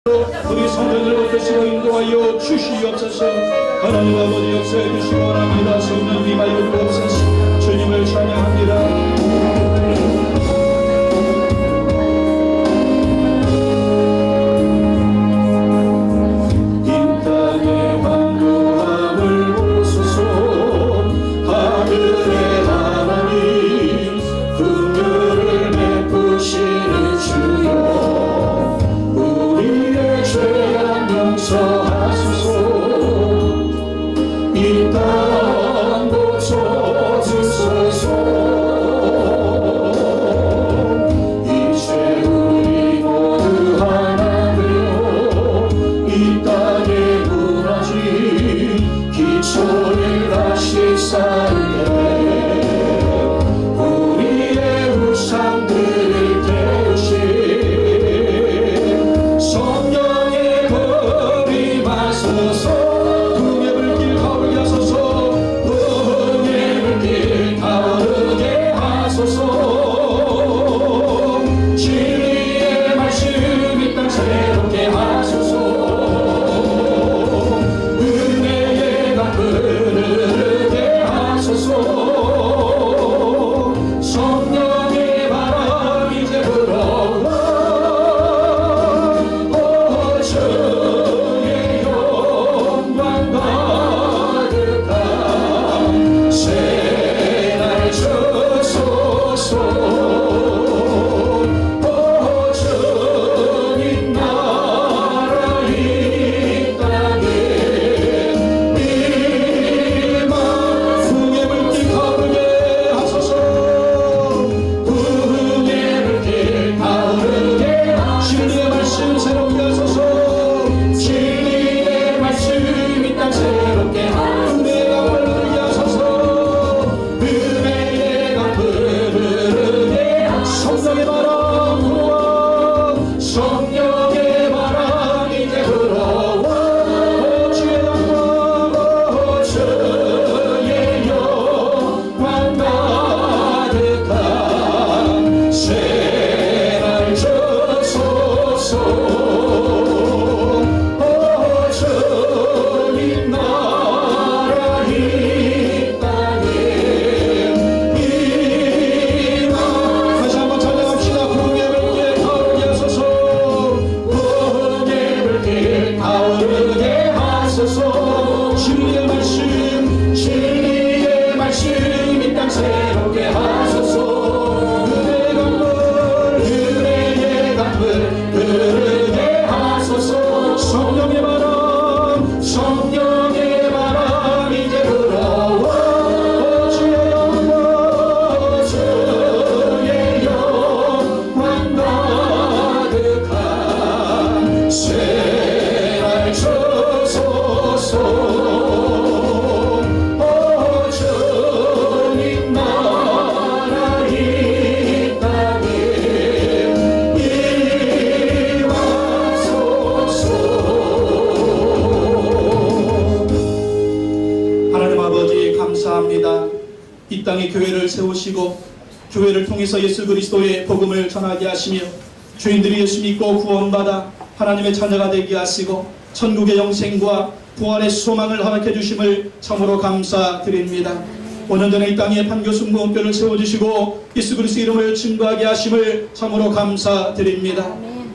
우리 성전을 어떠시고 인도하여 주시옵소서. 하나님 아버지 역사해 주시기 원합니다. 성령 임하여 주옵소서. 주님을 찬양합니다. 이 땅에 교회를 세우시고 교회를 통해서 예수 그리스도의 복음을 전하게 하시며 죄인들이 예수 믿고 구원받아 하나님의 자녀가 되게 하시고 천국의 영생과 부활의 소망을 허락해 주심을 참으로 감사드립니다. 5년 전에 이 땅에 판교순 무원교를 세워주시고 예수 그리스도 이름을 증거하게 하심을 참으로 감사드립니다.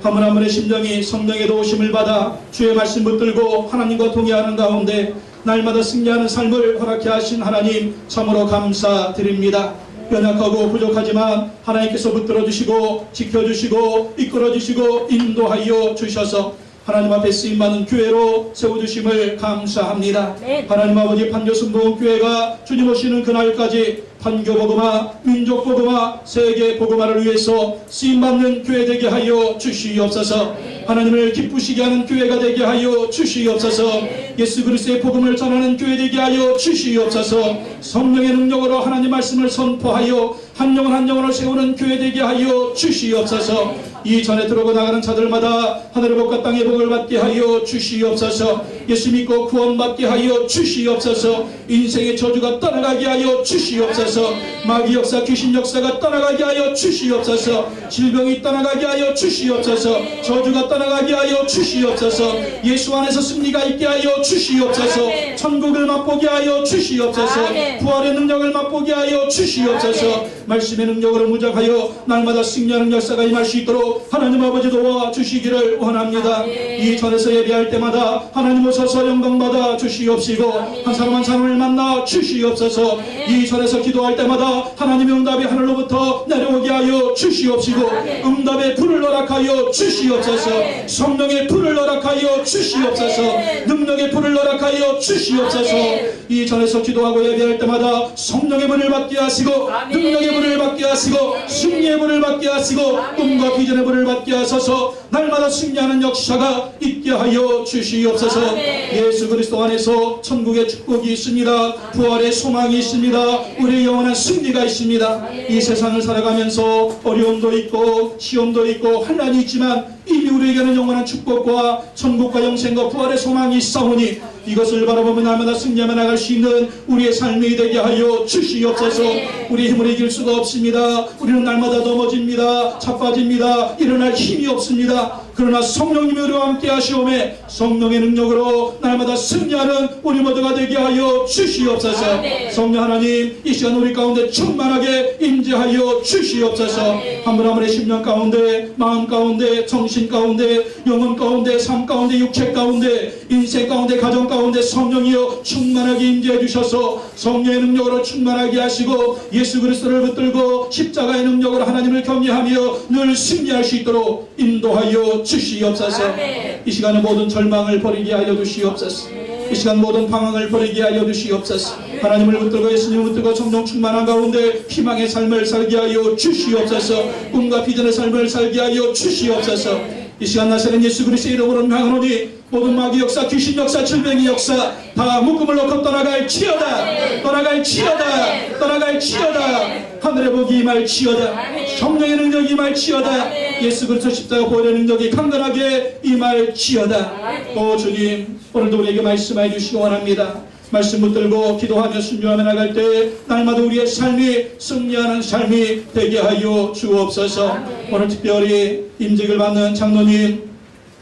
한 분 한 분의 심령이 성령의 도우심을 받아 주의 말씀 붙들고 하나님과 동의하는 가운데 날마다 승리하는 삶을 허락해 하신 하나님 참으로 감사드립니다. 연약하고 부족하지만 하나님께서 붙들어 주시고 지켜주시고 이끌어 주시고 인도하여 주셔서 하나님 앞에 쓰임받는 교회로 세워주심을 감사합니다. 하나님 아버지 판교순복음교회가 주님 오시는 그날까지 판교복음화, 민족복음화, 세계복음화를 위해서 쓰임받는 교회 되게 하여 주시옵소서. 하나님을 기쁘시게 하는 교회가 되게 하여 주시옵소서. 예수 그리스도의 복음을 전하는 교회 되게 하여 주시옵소서. 성령의 능력으로 하나님 말씀을 선포하여 한 영혼 한 영혼을 세우는 교회 되게 하여 주시옵소서. 이 전에 들어오고 나가는 자들마다 하늘의 복과 땅의 복을 받게 하여 주시옵소서. 예수 믿고 구원받게 하여 주시옵소서. 인생의 저주가 떠나가게 하여 주시옵소서. 마귀 역사 귀신 역사가 떠나가게 하여 주시옵소서. 질병이 떠나가게 하여 주시옵소서. 저주가 떠나가게 하여 주시옵소서. 예수 안에서 승리가 있게 하여 주시옵소서. 천국을 맛보게 하여 주시옵소서. 부활의 능력을 맛보게 하여 주시옵소서. 말씀의 능력으로 무장하여 날마다 승리하는 역사가 임할 수 있도록 하나님 아버지 도와주시기를 원합니다. 이 전에서 예배할 때마다 하나님 오셔서 영광받아 주시옵시고 한 사람 한 사람을 만나 주시옵소서. 이 전에서 기도할 때마다 하나님의 응답이 하늘로부터 내려오게 하여 주시옵시고 응답의 불을 허락하여 주시옵소서. 성령의 불을 허락하여 주시옵소서. 능력의 불을 허락하여 주시옵소서. 이 전에서 기도하고 예배할 때마다 성령의 불을 받게 하시고 능력의 불을 받게 하시고 승리의 불을 받게 하시고 꿈과 비전의 불을 받게 하셔서 날마다 승리하는 역사가 있게 하여 주시옵소서. 예수 그리스도 안에서 천국의 축복이 있습니다. 부활의 소망이 있습니다. 우리의 영원한 승리가 있습니다. 이 세상을 살아가면서 어려움도 있고 시험도 있고 환난이 있지만 이미 우리에게는 영원한 축복과 천국과 영생과 부활의 소망이 있사오니 이것을 바라보며 날마다 승리하며 나갈 수 있는 우리의 삶이 되게 하여 주시옵소서. 우리 힘을 이길 수가 없습니다. 우리는 날마다 넘어집니다. 자빠집니다. 일어날 힘이 없습니다. 그러나 성령님이 우리와 함께 하시오매 성령의 능력으로 날마다 승리하는 우리 모두가 되게 하여 주시옵소서. 성령 하나님 이 시간 우리 가운데 충만하게 임재하여 주시옵소서. 한 분 한 분의 심령 가운데 마음 가운데 정신 가운데 영혼 가운데 삶 가운데 육체 가운데 인생 가운데 가정 가운데 성령이여 충만하게 임재해 주셔서 성령의 능력으로 충만하게 하시고 예수 그리스도를 붙들고 십자가의 능력으로 하나님을 경외하며 늘 승리할 수 있도록 인도하여 주시옵소서. 이 시간에 모든 절망을 버리게 하여 주시옵소서. 이 시간 모든 방황을 버리게 하여 주시옵소서. 하나님을 붙들고 예수님을 붙들고 성령 충만한 가운데 희망의 삶을 살게 하여 주시옵소서. 꿈과 비전의 삶을 살게 하여 주시옵소서. 이 시간 나서는 예수 그리스도의 이름으로 명하노니 모든 마귀 역사, 귀신 역사, 질병의 역사 다 묶음을 놓고 떠나갈 치여다. 떠나갈 치여다. 떠나갈 치여다. 하늘의 복이 임할 치여다. 성령의 능력이 임할 치여다. 예수 그리스도 십자가 보혈의 능력이 강건하게 임할 치여다. 오 주님 오늘도 우리에게 말씀해 주시기 원합니다. 말씀 붙들고 기도하며 순종하며 나갈 때 날마다 우리의 삶이 승리하는 삶이 되게 하여 주옵소서. 오늘 특별히 임직을 받는 장로님,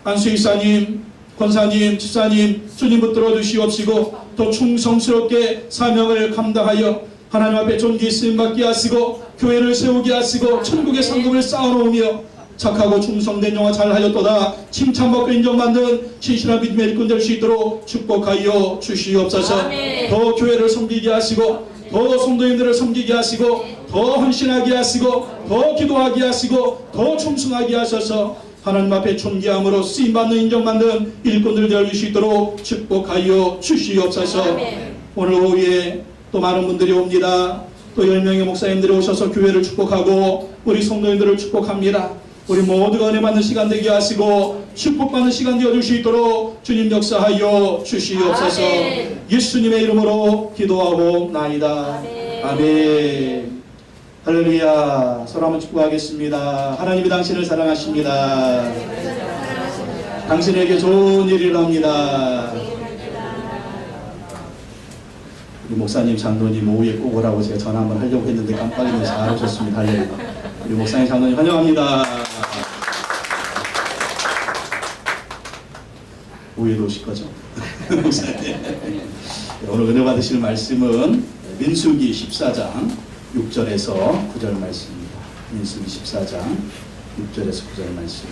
안수이사님, 권사님, 집사님 주님 붙들어 주시옵시고 더 충성스럽게 사명을 감당하여 하나님 앞에 존귀 쓰임받게 하시고 교회를 세우게 하시고 천국의 상급을 쌓아놓으며 착하고 충성된 영화 잘하였도다 칭찬받고 인정받는 신실한 믿음의 일꾼 될 수 있도록 축복하여 주시옵소서. 더 교회를 섬기게 하시고 더 성도님들을 섬기게 하시고 더 헌신하게 하시고 더 기도하게 하시고 더 충성하게 하셔서 하나님 앞에 존귀함으로 쓰임받는 인정받는 일꾼들 될 수 있도록 축복하여 주시옵소서. 오늘 오후에 또 많은 분들이 옵니다. 또 10명의 목사님들이 오셔서 교회를 축복하고 우리 성도님들을 축복합니다. 우리 모두가 은혜 받는 시간 되게 하시고 축복받는 시간 되어줄 수 있도록 주님 역사하여 주시옵소서. 예수님의 이름으로 기도하고 나이다. 아멘. 할렐루야. 서로 한번 축복하겠습니다. 하나님이 당신을 사랑하십니다. 당신에게 좋은 일을 합니다. 우리 목사님, 장로님 오후에 꼭 오라고 제가 전화 한번 하려고 했는데 깜빡이면 잘 오셨습니다. 할렐루야. 우리 목사님, 장로님 환영합니다. 오후에도 오실 거죠? 오늘 은혜 받으실 말씀은 민수기 14장 6절에서 9절 말씀입니다. 민수기 14장 6절에서 9절 말씀.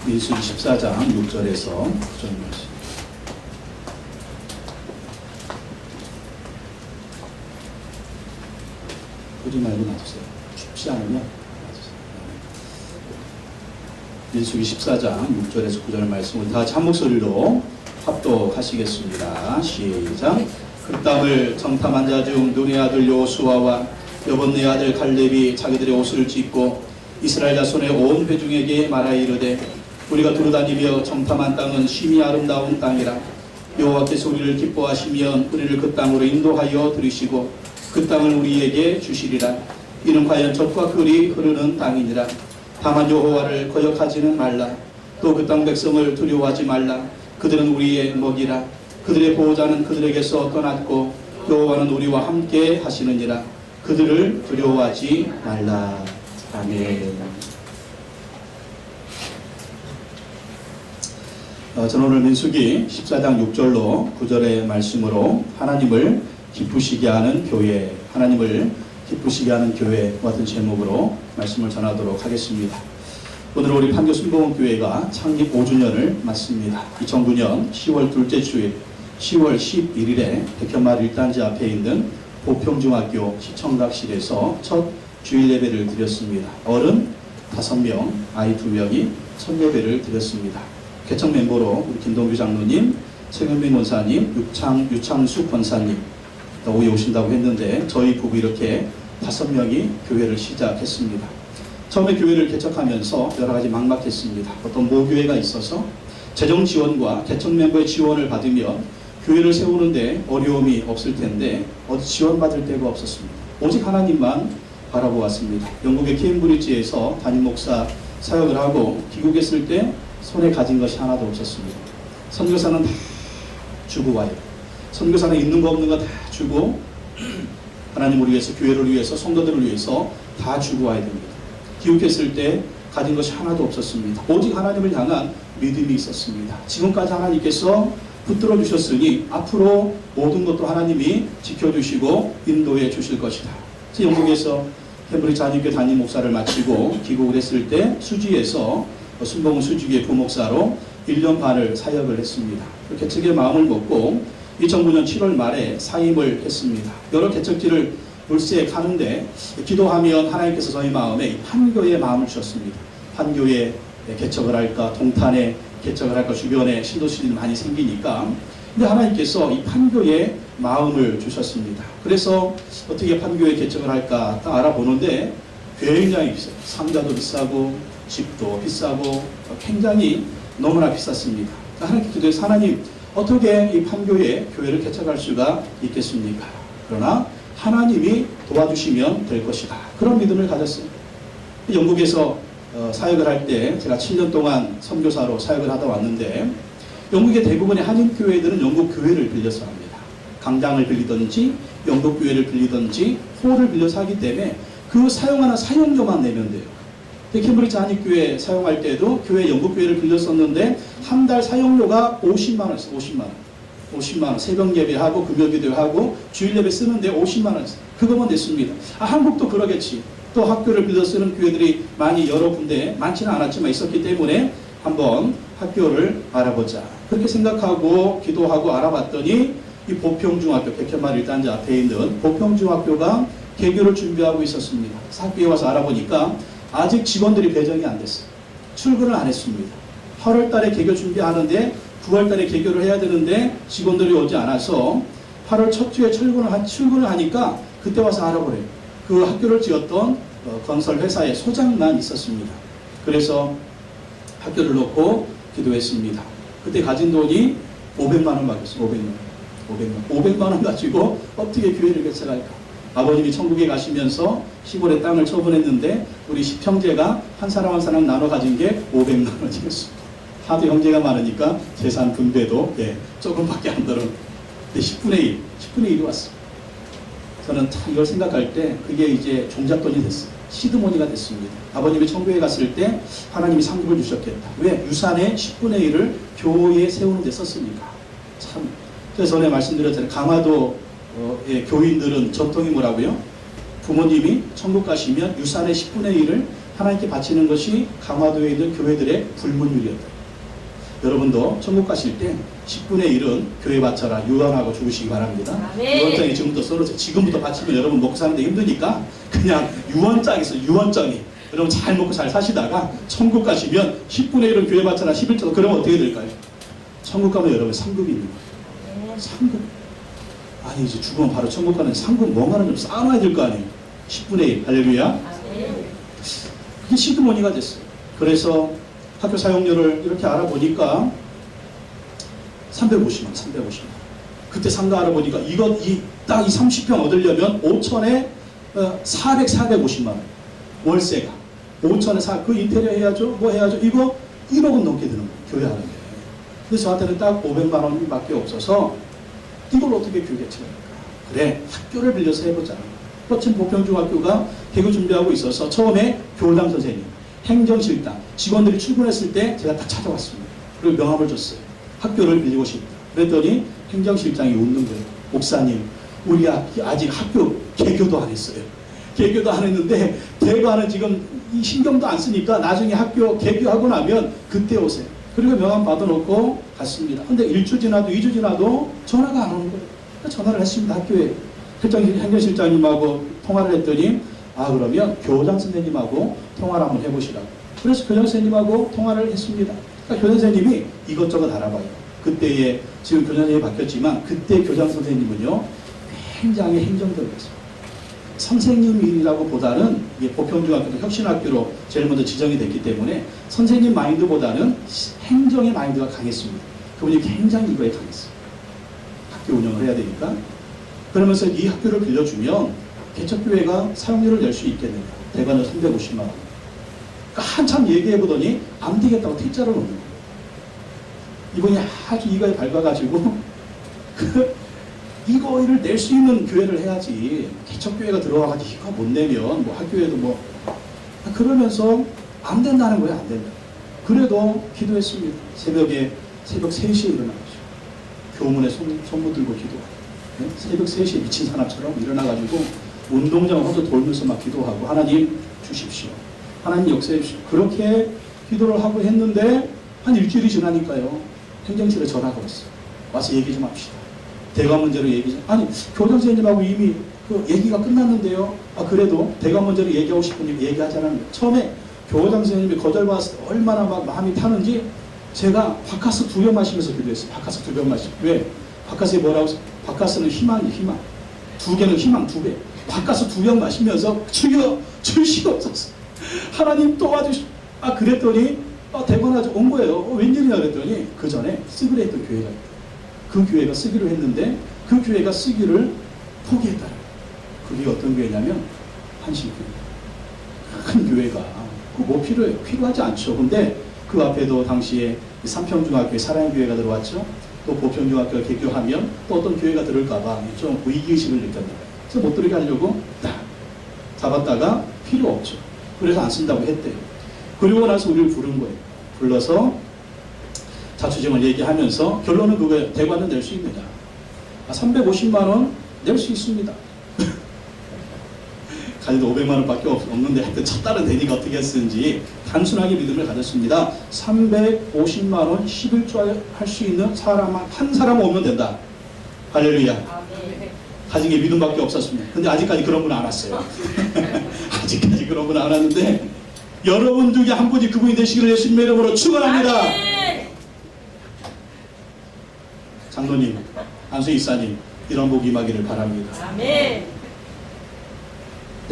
민수기 14장 6절에서 9절 말씀. 보지 말고 놔두세요. 춥지 않으면 놔두세요. 민수기 14장 6절에서 9절 말씀을 다 같이 한 목소리로 합독하시겠습니다. 시작. 그 땅을 정탐한 자 중 눈의 아들 여호수아와 여본네 아들 갈렙이 자기들의 옷을 찢고 이스라엘 자손의 온 회중에게 말하여 이르되 우리가 두루다니며 정탐한 땅은 심히 아름다운 땅이라 여호와께서 우리를 기뻐하시면 우리를 그 땅으로 인도하여 들이시고 그 땅을 우리에게 주시리라. 이는 과연 젖과 꿀이 흐르는 땅이니라. 다만 여호와를 거역하지는 말라. 또 그 땅 백성을 두려워하지 말라. 그들은 우리의 먹이라. 그들의 보호자는 그들에게서 떠났고 여호와는 우리와 함께 하시느니라. 그들을 두려워하지 말라. 아멘. 저는 오늘 민수기 14장 6절로 9절의 말씀으로 하나님을 기쁘시게 하는 교회, 하나님을 기쁘시게 하는 교회 같은 제목으로 말씀을 전하도록 하겠습니다. 오늘 우리 판교 순복음교회가 창립 5주년을 맞습니다. 2009년 10월 둘째 주일 10월 11일에 백현마을 1단지 앞에 있는 보평중학교 시청각실에서 첫 주일 예배를 드렸습니다. 어른 5명, 아이 2명이 첫 예배를 드렸습니다. 개척 멤버로 우리 김동규 장로님, 최근민 원사님, 유창수 권사님 오후에 오신다고 했는데 저희 부부 이렇게 5명이 교회를 시작했습니다. 처음에 교회를 개척하면서 여러 가지 막막했습니다. 어떤 모교회가 있어서 재정 지원과 개척 멤버의 지원을 받으면 교회를 세우는데 어려움이 없을 텐데 어디 지원받을 데가 없었습니다. 오직 하나님만 바라보았습니다. 영국의 케임브리지에서 담임 목사 사역을 하고 귀국했을 때 손에 가진 것이 하나도 없었습니다. 선교사는 다 주고 와요. 선교사는 있는 거 없는 거 다 주고 하나님을 위해서, 교회를 위해서, 성도들을 위해서 다 주고 와야 됩니다. 귀국했을 때 가진 것이 하나도 없었습니다. 오직 하나님을 향한 믿음이 있었습니다. 지금까지 하나님께서 붙들어 주셨으니 앞으로 모든 것도 하나님이 지켜주시고 인도해 주실 것이다. 그래서 영국에서 캠브리지 한인교회 담임 목사를 마치고 귀국을 했을 때 수지에서 순복음 수지교회 부목사로 1년 반을 사역을 했습니다. 개척의 마음을 먹고 2009년 7월 말에 사임을 했습니다. 여러 개척지를 물색하는데 기도하면 하나님께서 저희 마음에 판교의 마음을 주셨습니다. 판교에 개척을 할까, 동탄에 개척을 할까, 주변에 신도시들이 많이 생기니까. 근데 하나님께서 이 판교에 마음을 주셨습니다. 그래서 어떻게 판교에 개척을 할까 딱 알아보는데 굉장히 비싸요. 상가도 비싸고 집도 비싸고 굉장히 너무나 비쌌습니다. 하나님께 기도해서 하나님 어떻게 이 판교에 교회를 개척할 수가 있겠습니까? 그러나 하나님이 도와주시면 될 것이다. 그런 믿음을 가졌어요. 영국에서 사역을 할 때 제가 7년 동안 선교사로 사역을 하다 왔는데 영국의 대부분의 한인교회들은 영국 교회를 빌려서 합니다. 강당을 빌리든지 영국 교회를 빌리든지 홀을 빌려서 하기 때문에 그 사용하는 사용료만 내면 돼요. 캠브리지 한인교회 사용할 때도 교회 영국교회를 빌렸었는데 한 달 사용료가 50만 원이었어요. 50만 원. 새벽 예배하고 금요 기도하고 주일 예배 쓰는데 50만 원. 그거만 냈습니다. 한국도 그러겠지. 또 학교를 빌려 쓰는 교회들이 많이 여러 군데 많지는 않았지만 있었기 때문에 한번 학교를 알아보자. 그렇게 생각하고 기도하고 알아봤더니 이 보평중학교, 백현마을 1단지 앞에 있는 보평중학교가 개교를 준비하고 있었습니다. 학교에 와서 알아보니까 아직 직원들이 배정이 안 됐어요. 출근을 안 했습니다. 8월 달에 개교 준비하는데 9월 달에 개교를 해야 되는데 직원들이 오지 않아서 8월 첫 주에 출근을 하니까 그때 와서 알아보래요. 그 학교를 지었던 건설 회사의 소장만 있었습니다. 그래서 학교를 놓고 기도했습니다. 그때 가진 돈이 500만 원 받았어요. 500만 원 가지고 어떻게 교회를 개척할까? 아버님이 천국에 가시면서 시골에 땅을 처분했는데 우리 형제가 한 사람 한 사람 나눠 가진 게 500만 원이었습니다. 하도 형제가 많으니까 재산 분배도 조금밖에 안 들어. 근데 10분의 1이 왔어요. 저는 참 이걸 생각할 때 그게 이제 종잣돈이 됐어요. 시드머니가 됐습니다. 아버님이 천국에 갔을 때 하나님이 상급을 주셨겠다. 왜? 유산의 10분의 1을 교회에 세우는 데 썼으니까. 참. 그래서 전에 말씀드렸잖아요. 강화도 교인들은 전통이 뭐라고요? 부모님이 천국 가시면 유산의 10분의 1을 하나님께 바치는 것이 강화도에 있는 교회들의 불문율이었다. 여러분도 천국 가실 때 10분의 1은 교회 바쳐라 유언하고 죽으시기 바랍니다. 유언장에 지금부터 써놓으세요. 지금부터 바치면 여러분 먹고 사는데 힘드니까 그냥 유언장이 있어요. 유언장이. 여러분 잘 먹고 잘 사시다가 천국 가시면 10분의 1은 교회 바쳐라 11조. 그러면 어떻게 될까요? 천국 가면 여러분 상급이 있는 거예요. 상급. 아니 이제 죽으면 바로 천국 가는 상급 멍하는 좀 쌓아놔야 될 거 아니에요. 10분의 1. 할렐루야. 그게 시드머니가 됐어요. 그래서 학교 사용료를 이렇게 알아보니까 350만. 그때 상가하러 보니까 딱 이 30평 얻으려면 5천에 450만 원. 월세가. 5천에 그 인테리어 해야죠. 뭐 해야죠. 이거 1억은 넘게 드는 거예요. 교회 하는 게. 그래서 저한테는 딱 500만 원밖에 없어서 이걸 어떻게 교육했지? 그래, 학교를 빌려서 해보자. 거친 보평중학교가 개교 준비하고 있어서 처음에 교장 선생님, 행정실장, 직원들이 출근했을 때 제가 딱 찾아왔습니다. 그리고 명함을 줬어요. 학교를 빌리고 싶다. 그랬더니 행정실장이 웃는 거예요. 목사님, 우리 아직 학교 개교도 안 했어요. 개교도 안 했는데 대관은 지금 이 신경도 안 쓰니까 나중에 학교 개교하고 나면 그때 오세요. 그리고 명함 받아놓고 갔습니다. 근데 1주 지나도 2주 지나도 전화가 안 오는 거예요. 전화를 했습니다. 학교에. 행정실장님하고 통화를 했더니 그러면 교장 선생님하고 통화를 한번 해보시라고. 그래서 교장 선생님하고 통화를 했습니다. 그러니까 교장 선생님이 이것저것 알아봐요. 그때에 지금 교장 선생님이 바뀌었지만 그때 교장 선생님은요 굉장히 행정적이었어요. 선생님 일이라고 보다는 보평중학교도 혁신학교로 제일 먼저 지정이 됐기 때문에 선생님 마인드보다는 행정의 마인드가 강했습니다. 그분이 굉장히 이거에 강했어요. 학교 운영을 해야 되니까. 그러면서 이 학교를 빌려주면 개척교회가 사용료를 낼 수 있겠느냐. 대관료 350만 원. 그러니까 한참 얘기해보더니 안 되겠다고 퇴짜를 놓는 거예요. 이분이 아주 이거에 밟아가지고 이거를 낼 수 있는 교회를 해야지. 개척교회가 들어와가지고 이거 못 내면 뭐 학교에도 뭐 그러면서 안 된다는 거예요. 안 된다. 그래도 기도했습니다. 새벽 3시에 일어나가지고 교문에 손무 들고 기도하고 새벽 3시에 미친 사람처럼 일어나가지고 운동장을 혼자 돌면서 막 기도하고 하나님 주십시오. 하나님 역사해 주십시오. 그렇게 기도를 하고 했는데 한 일주일이 지나니까요. 행정실에 전화가 왔어요. 와서 얘기 좀 합시다. 대관 문제로 얘기 좀. 아니 교장 선생님하고 이미 그 얘기가 끝났는데요. 그래도 대관 문제로 얘기하고 싶으니 얘기하자는 거예요. 처음에 교장 선생님이 거절받았을 때 얼마나 막 마음이 타는지 제가 바카스 2병 마시면서 기도했어요. 바카스 2병 마시고. 왜? 바카스에 뭐라고 했어요? 바카스는 희망이에요. 희망. 2개는 희망 2배. 바카스 2병 마시면서 주여 주시옵소서. 하나님 도와주시오. 그랬더니 대관하자 온 거예요. 웬일이냐 그랬더니 그 전에 쓰기로 했던 교회가 있다. 그 교회가 쓰기로 했는데 그 교회가 쓰기를 포기했다. 그게 어떤 교회냐면 한신교회. 큰 교회가 뭐 필요해요? 필요하지 않죠. 근데 그 앞에도 당시에 삼평중학교에 사랑의 교회가 들어왔죠. 또 보평중학교가 개교하면 또 어떤 교회가 들을까봐 좀 위기의식을 느꼈나 봐요. 그래서 못 들게 하려고 딱 잡았다가 필요 없죠. 그래서 안 쓴다고 했대요. 그리고 나서 우리를 부른 거예요. 불러서 자초지종을 얘기하면서 결론은 그거예요. 대관은 낼 수 있느냐. 350만 원 낼 수 있습니다. 가지도 500만 원밖에 없는데 하여튼 첫 달은 되니까 어떻게 했는지 단순하게 믿음을 가졌습니다. 350만 원 11조 할 수 있는 사람 한 사람 오면 된다. 할렐루야. 가정에 믿음밖에 없었습니다. 근데 아직까지 그런 분 안 왔어요. 아직까지 그런 분 안 왔는데 여러분 중에 한 분이 그분이 되시기를 예수님의 이름으로 축원합니다. 장로님, 안수 이사님 이런 복 임하기를 바랍니다. 아멘.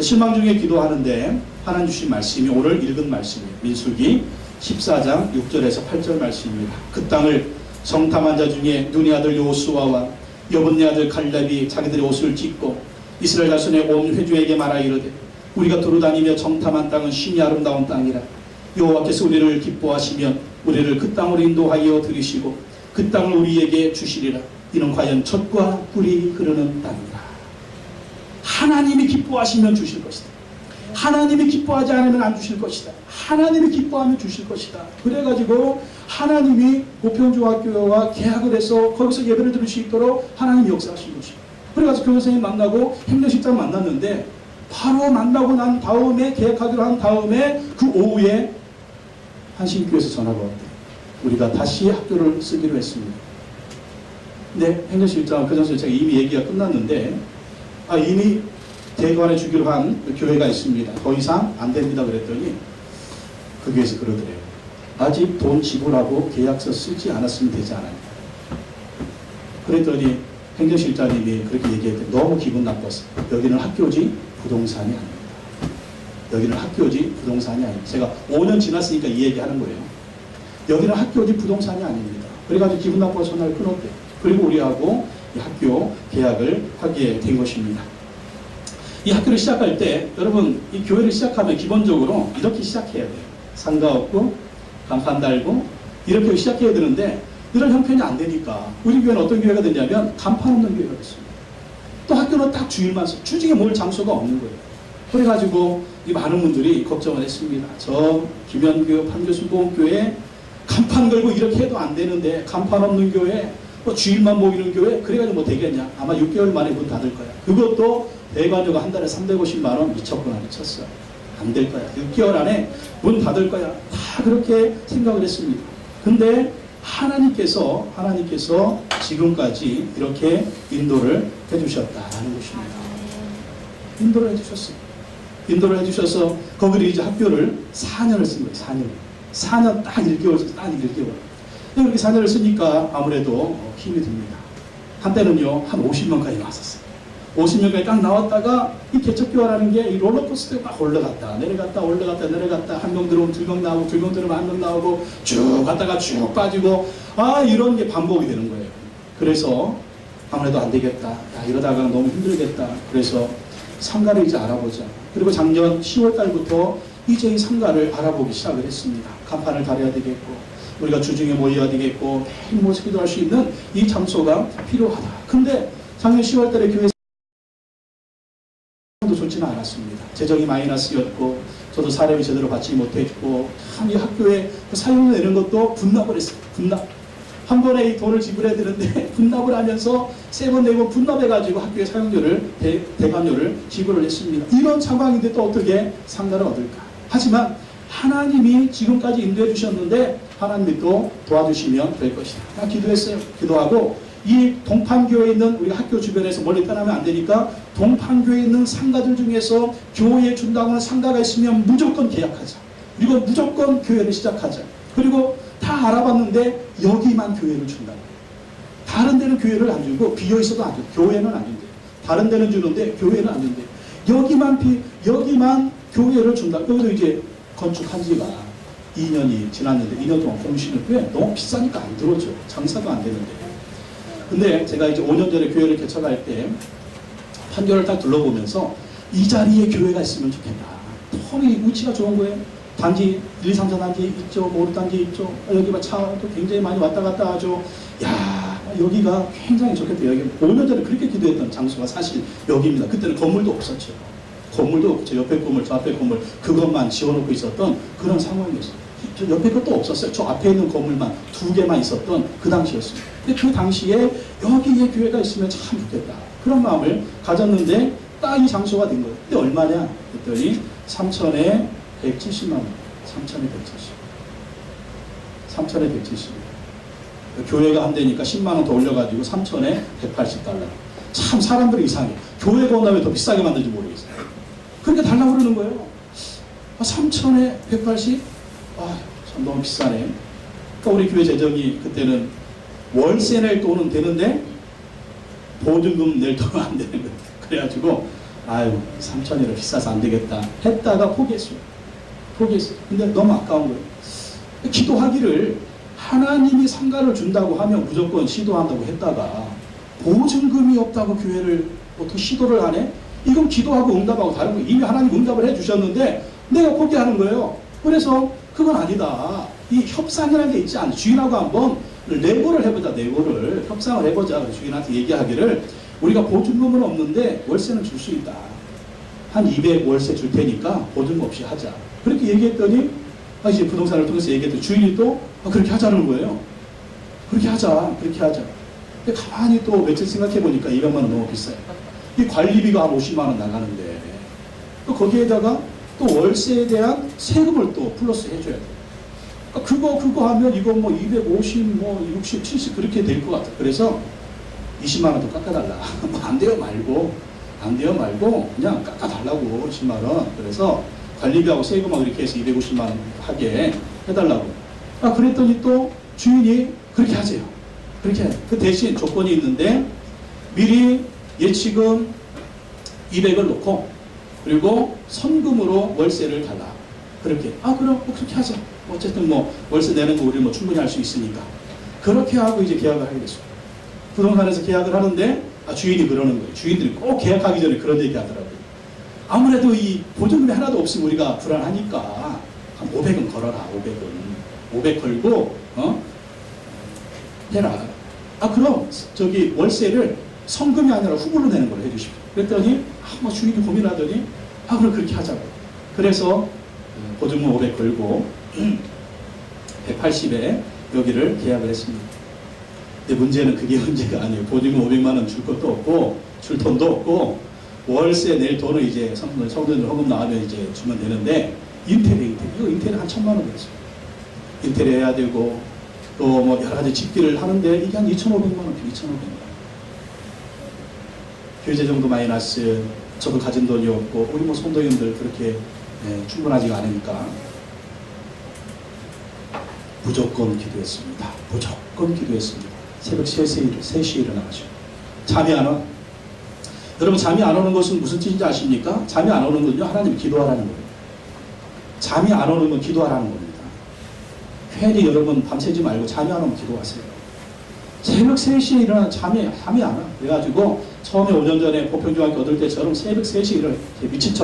실망 중에 기도하는데 하나님 주신 말씀이 오늘 읽은 말씀이에요. 민수기 14장 6절에서 8절 말씀입니다. 그 땅을 성탐한 자 중에 눈의 아들 여호수아와 여분네 아들 갈렙이 자기들의 옷을 찢고 이스라엘 자손의 온 회중에게 말하 이르되 우리가 두루다니며 정탐한 땅은 심히 아름다운 땅이라. 여호와께서 우리를 기뻐하시면 우리를 그 땅으로 인도하여 들이시고 그 땅을 우리에게 주시리라. 이는 과연 젖과 꿀이 흐르는 땅이라. 하나님이 기뻐하시면 주실 것이다. 하나님이 기뻐하지 않으면 안 주실 것이다. 하나님이 기뻐하면 주실 것이다. 그래가지고 하나님이 보평중학교와 계약을 해서 거기서 예배를 드릴 수 있도록 하나님이 역사하신 것이다. 그래가지고 교장 선생님 만나고 행정실장 만났는데 바로 만나고 난 다음에 계약하기로 한 다음에 그 오후에 한신교에서 전화가 왔대요. 우리가 다시 학교를 쓰기로 했습니다. 근데 행정실장, 교장실장이 이미 얘기가 끝났는데 이미 대관해 주기로 한 그 교회가 있습니다. 더 이상 안 됩니다. 그랬더니 그 교회에서 그러더래요. 아직 돈 지불하고 계약서 쓰지 않았으면 되지 않아요. 그랬더니 행정실장님이 그렇게 얘기했더니 너무 기분 나빴어요. 여기는 학교지 부동산이 아닙니다. 여기는 학교지 부동산이 아닙니다. 제가 5년 지났으니까 이 얘기하는 거예요. 여기는 학교지 부동산이 아닙니다. 그래가지고 기분 나빠서 전화를 끊었대. 그리고 우리하고 이 학교 계약을 하게 된 것입니다. 이 학교를 시작할 때 여러분 이 교회를 시작하면 기본적으로 이렇게 시작해야 돼요. 상가 없고 간판 달고 이렇게 시작해야 되는데 이런 형편이 안 되니까 우리 교회는 어떤 교회가 됐냐면 간판 없는 교회가 됐습니다. 또 학교는 딱 주일만 써. 주중에 몰 장소가 없는 거예요. 그래가지고 이 많은 분들이 걱정을 했습니다. 저 김현교 판교순 보험교회 간판 걸고 이렇게 해도 안 되는데 간판 없는 교회 뭐 주일만 모이는 교회 그래가지고 뭐 되겠냐. 아마 6개월 만에 문 닫을 거야. 그것도 대관료가 한 달에 350만 원 미쳤구나 미쳤어. 안 될 거야. 6개월 안에 문 닫을 거야. 다 그렇게 생각을 했습니다. 근데 하나님께서 지금까지 이렇게 인도를 해주셨다는 것입니다. 인도를 해주셨어요. 인도를 해주셔서 거기를 이제 학교를 4년을 쓴 거예요. 4년 딱 1개월 딱 1개월. 이렇게 4년을 쓰니까 아무래도 힘이 듭니다. 한때는요 한 50명까지 나왔었어요. 50명까지 딱 나왔다가 이 개척교회라는 게 이 롤러코스터에 막 올라갔다 내려갔다 한 명 들어오면 2명 나오고 2명 들어오면 한 명 나오고 쭉 갔다가 쭉 빠지고 이런 게 반복이 되는 거예요. 그래서 아무래도 안 되겠다. 이러다가 너무 힘들겠다. 그래서 상가를 이제 알아보자. 그리고 작년 10월 달부터 이제 이 상가를 알아보기 시작을 했습니다. 간판을 달아야 되겠고 우리가 주중에 모여야 되겠고 매일 모여서 기도할 수 있는 이 장소가 필요하다. 근데 작년 10월 달에 교회 도 좋지는 않았습니다. 재정이 마이너스였고 저도 사람이 제대로 받지 못했고 참 이 학교에 사용료 내는 것도 분납을 했어요. 분납. 한 번에 이 돈을 지불해야 되는데 분납을 하면서 3번 4번 분납해가지고 학교의 사용료를 대관료를 지불을 했습니다. 이런 상황인데 또 어떻게 상가를 얻을까? 하지만 하나님이 지금까지 인도해 주셨는데 하나님이 또 도와주시면 될 것이다. 기도했어요. 기도하고 이 동판교회에 있는 우리 학교 주변에서 멀리 떠나면 안 되니까 동판교회에 있는 상가들 중에서 교회에 준다고 하는 상가가 있으면 무조건 계약하자. 그리고 무조건 교회를 시작하자. 그리고 다 알아봤는데 여기만 교회를 준다. 다른 데는 교회를 안 주고 비어있어도 안 줘. 교회는 안 준대. 다른 데는 주는데 교회는 안 준대. 여기만 교회를 준다. 여기도 이제 건축한 지가 2년이 지났는데 2년 동안 공시는 꽤 너무 비싸니까 안 들어오죠. 장사도 안 되는데. 근데 제가 이제 5년 전에 교회를 개척할 때 판교를 딱 둘러보면서 이 자리에 교회가 있으면 좋겠다. 털이 위치가 좋은 거예요. 단지 1, 2, 3, 4 단지 있죠. 모르 단지 있죠. 여기 막 차도 굉장히 많이 왔다 갔다 하죠. 야 여기가 굉장히 좋겠다. 여기 5년 전에 그렇게 기도했던 장소가 사실 여기입니다. 그때는 건물도 없었죠. 건물도 없죠. 옆에 건물, 저 앞에 건물 그것만 지어놓고 있었던 그런 상황이었어요. 저 옆에 것도 없었어요. 저 앞에 있는 건물만 2개만 있었던 그 당시였습니다. 근데 그 당시에 여기에 교회가 있으면 참 좋겠다. 그런 마음을 가졌는데 딱 이 장소가 된 거예요. 근데 얼마냐? 그랬더니 3천에 170만 원. 3천에 170. 교회가 한 대니까 10만 원 더 올려가지고 3천에 180달러. 참 사람들이 이상해. 교회가 온다면 더 비싸게 만들지 모르겠어요. 그러니까 달라고 그러는 거예요. 3천에 180? 참 너무 비싸네. 그러니까 우리 교회 재정이 그때는 월세 낼 돈은 되는데 보증금 낼 돈은 안 되는 거예요. 그래가지고 3천이라 비싸서 안 되겠다 했다가 포기했어요. 근데 너무 아까운 거예요. 기도하기를 하나님이 상가를 준다고 하면 무조건 시도한다고 했다가 보증금이 없다고 교회를 어떻게 시도를 하네? 이건 기도하고 응답하고 다른 거예요. 이미 하나님 응답을 해주셨는데 내가 포기하는 거예요. 그래서 그건 아니다. 이 협상이라는 게 있지 않아. 주인하고 한번 내고를 해보자. 내고를 협상을 해보자. 주인한테 얘기하기를 우리가 보증금은 없는데 월세는 줄 수 있다. 한 200 월세 줄 테니까 보증금 없이 하자. 그렇게 얘기했더니 이제 부동산을 통해서 얘기했더니 주인이 또 그렇게 하자는 거예요. 그렇게 하자. 근데 가만히 또 며칠 생각해 보니까 200만 원 너무 비싸요. 이 관리비가 한 50만 원 나가는데 또 거기에다가 또 월세에 대한 세금을 또 플러스 해줘야 돼요. 그거 하면 이거 뭐 250, 뭐 60, 70 그렇게 될 것 같아. 그래서 20만 원 더 깎아달라. 뭐 안 돼요 말고 그냥 깎아달라고 20만 원. 그래서 관리비하고 세금하고 이렇게 해서 250만 원 하게 해달라고. 그랬더니 또 주인이 그렇게 하세요. 그렇게 해요. 그 대신 조건이 있는데 미리 예치금 200을 놓고 그리고 선금으로 월세를 달라. 그렇게. 그럼 그렇게 하자. 어쨌든 뭐 월세 내는 거 우리 뭐 충분히 할 수 있으니까. 그렇게 하고 이제 계약을 하게 됐습니다. 부동산에서 계약을 하는데 주인이 그러는 거예요. 주인들이 꼭 계약하기 전에 그런 얘기 하더라고요. 아무래도 이 보증금이 하나도 없으면 우리가 불안하니까 한 500은 걸어라. 500은 500 걸고 해라. 그럼 저기 월세를 성금이 아니라 후불로 내는 걸 해주십시오. 그랬더니 뭐 주인이 고민하더니 그럼 그렇게 하자고. 그래서 보증금 500 걸고 180에 여기를 계약을 했습니다. 근데 문제는 그게 문제가 아니에요. 보증금 500만 원 줄 것도 없고 줄 돈도 없고 월세 낼 돈을 이제 성돈 헌금 나오면 이제 주면 되는데 인테리어 이거 인테리어 한 1,000만 원 들었어요. 인테리어 해야 되고 또 뭐 여러 가지 집기를 하는데 이게 한 2,500만 원, 2,500만 원. 교재 정도 마이너스, 저도 가진 돈이 없고 우리 뭐 성도님들 그렇게 충분하지가 않으니까 무조건 기도했습니다. 무조건 기도했습니다. 새벽 3시에 일어나가지고 잠이 안 와. 여러분 잠이 안 오는 것은 무슨 뜻인지 아십니까? 잠이 안 오는 건요 하나님 기도하라는 거예요. 잠이 안 오는 건 기도하라는 겁니다. 괜히 여러분 밤새지 말고 잠이 안 오면 기도하세요. 새벽 3시에 일어나면 잠이 안 와. 그래가지고 처음에 5년 전에 보평중학교 얻을 때처럼 새벽 3시에 일어나 미친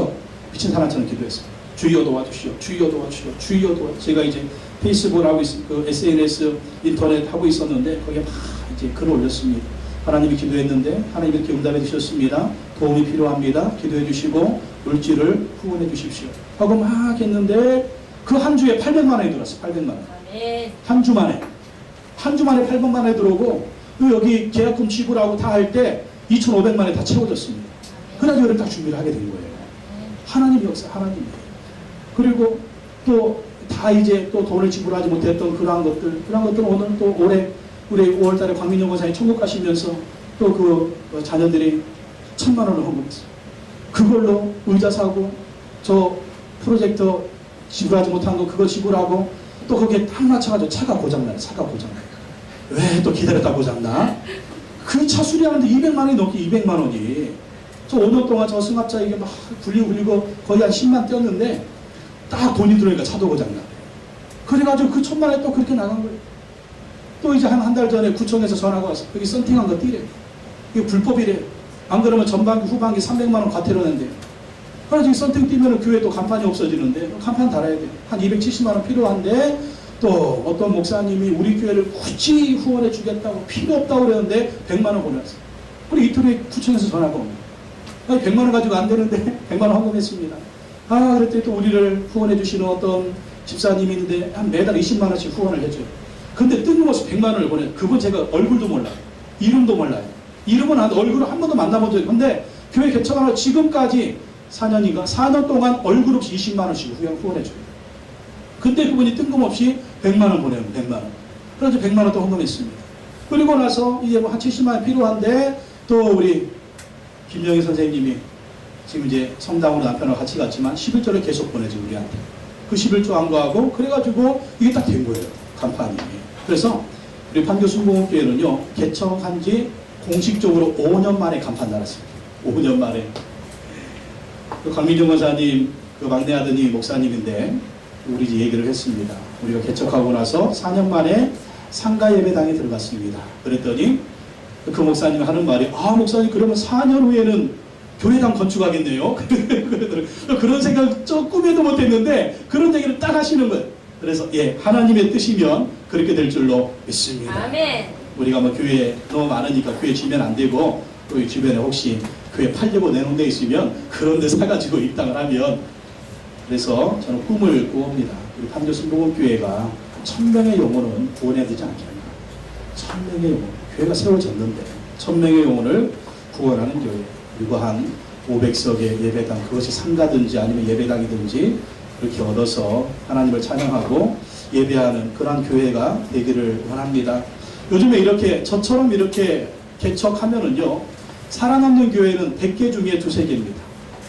사람처럼 기도했어요. 주여 도와주시오. 주여 도와주시오. 주여 도와주시오. 제가 이제 페이스북을 하고 그 SNS 인터넷 하고 있었는데 거기에 막 이제 글을 올렸습니다. 하나님이 기도했는데 하나님 이렇게 응답해 주셨습니다. 도움이 필요합니다. 기도해 주시고 물질을 후원해 주십시오. 하고 막 했는데 그 한 주에 800만 원이 들어왔어요. 800만 원. 한 주 만에. 한 주 만에 800만 원이 들어오고 여기 계약금 지불하고 다 할 때 2,500만 원이 다 채워졌습니다. 그래서 이걸 딱 준비를 하게 된 거예요. 하나님 역사, 하나님. 그리고 또 다 이제 또 돈을 지불하지 못했던 그러한 것들 오늘 또 올해 우리 5월달에 광민영 권사님 천국 가시면서 또 그 자녀들이 1,000만 원을 헌금했어요. 그걸로 의자 사고 저 프로젝터 지불하지 못한 거 그거 지불하고 또 거기에 딱 맞춰가지고 차가 고장나요. 차가 고장나요. 왜 또 기다렸다 고장나? 그 차 수리하는데 200만 원이 넘게 200만 원이. 저 5년 동안 저 승합차에게 막 굴리고 거의 한 10만 뛰었는데 딱 돈이 들어오니까 차도 고장나. 그래가지고 그 1,000만 원이 또 그렇게 나간 거예요. 또 이제 한 달 전에 구청에서 전화가 왔어. 여기 썬팅한 거 띠래. 이게 불법이래. 안 그러면 전반기 후반기 300만 원 과태료 낸대. 그래서 썬팅 띄면 교회 또 간판이 없어지는데 간판 달아야 돼. 한 270만 원 필요한데 또 어떤 목사님이 우리 교회를 굳이 후원해 주겠다고 필요 없다고 그랬는데 100만 원 보냈어. 그리고 이틀 후에 구청에서 전화가 옵니다. 100만 원 가지고 안 되는데 100만 원 헌금했습니다. 그랬더니 또 우리를 후원해 주시는 어떤 집사님이 있는데 한 매달 20만 원씩 후원을 해줘요. 근데 뜬금없이 100만 원을 보내요. 그분 제가 얼굴도 몰라요. 이름도 몰라요. 이름은 안 얼굴을 한 번도 만나본 적이 없는데 근데 교회 개척하고 지금까지 4년 동안 얼굴 없이 20만 원씩 후원해줘요. 근데 그분이 뜬금없이 100만 원 보내요. 100만 원. 그래서 100만 원 또 헌금했습니다. 그리고 나서 이제 뭐 한 70만 원 필요한데 또 우리 김영희 선생님이 지금 이제 성당으로 남편하고 같이 갔지만 11조를 계속 보내죠. 우리한테. 그 11조 안 거하고 그래가지고 이게 딱 된 거예요. 간판이. 그래서 우리 판교 순복음교회는요. 개척한 지 공식적으로 5년 만에 간판 달았습니다. 5년 만에. 그 강민종 권사님 그 막내 아드님 목사님인데 우리 이제 얘기를 했습니다. 우리가 개척하고 나서 4년 만에 상가 예배당에 들어갔습니다. 그랬더니 그 목사님이 하는 말이 목사님 그러면 4년 후에는 교회당 건축하겠네요. 그런 생각 저 꿈에도 못했는데 그런 얘기를 딱 하시는 거예요. 그래서 하나님의 뜻이면 그렇게 될 줄로 믿습니다. 아멘. 우리가 뭐 교회 너무 많으니까 교회 지면 안 되고 또 주변에 혹시 교회 팔려고 내놓은 데 있으면 그런 데 사가지고 입당을 하면 그래서 저는 꿈을 꾸옵니다. 우리 판교 순복음교회가 1,000명의 영혼은 구원해야 되지 않겠나. 1,000명의 영혼. 교회가 세워졌는데 1,000명의 영혼을 구원하는 교회. 그리고 한 500석의 예배당. 그것이 상가든지 아니면 예배당이든지 그렇게 얻어서 하나님을 찬양하고 예배하는 그러한 교회가 되기를 원합니다. 요즘에 이렇게 저처럼 이렇게 개척하면은요. 살아남는 교회는 100개 중에 2-3개입니다.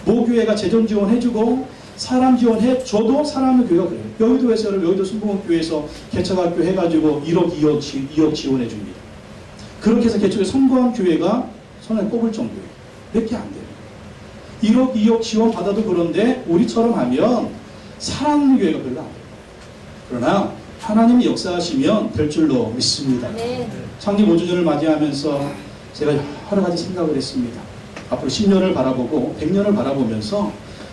모 교회가 재정 지원해주고 사람 지원해줘도 살아남는 교회가 그래요. 여의도에서 여의도 순복음교회에서 개척학교 해가지고 1억 2억 지원해줍니다. 그렇게 해서 개척에 성공한 교회가 손에 꼽을 정도예요. 몇 개 안 돼요. 1억 2억 지원 받아도 그런데 우리처럼 하면 살아남는 교회가 별로 안 돼요. 그러나 하나님이 역사하시면 될 줄로 믿습니다. 네. 창립 5주년을 맞이하면서 제가 여러 가지 생각을 했습니다. 앞으로 10년을 바라보고 100년을 바라보면서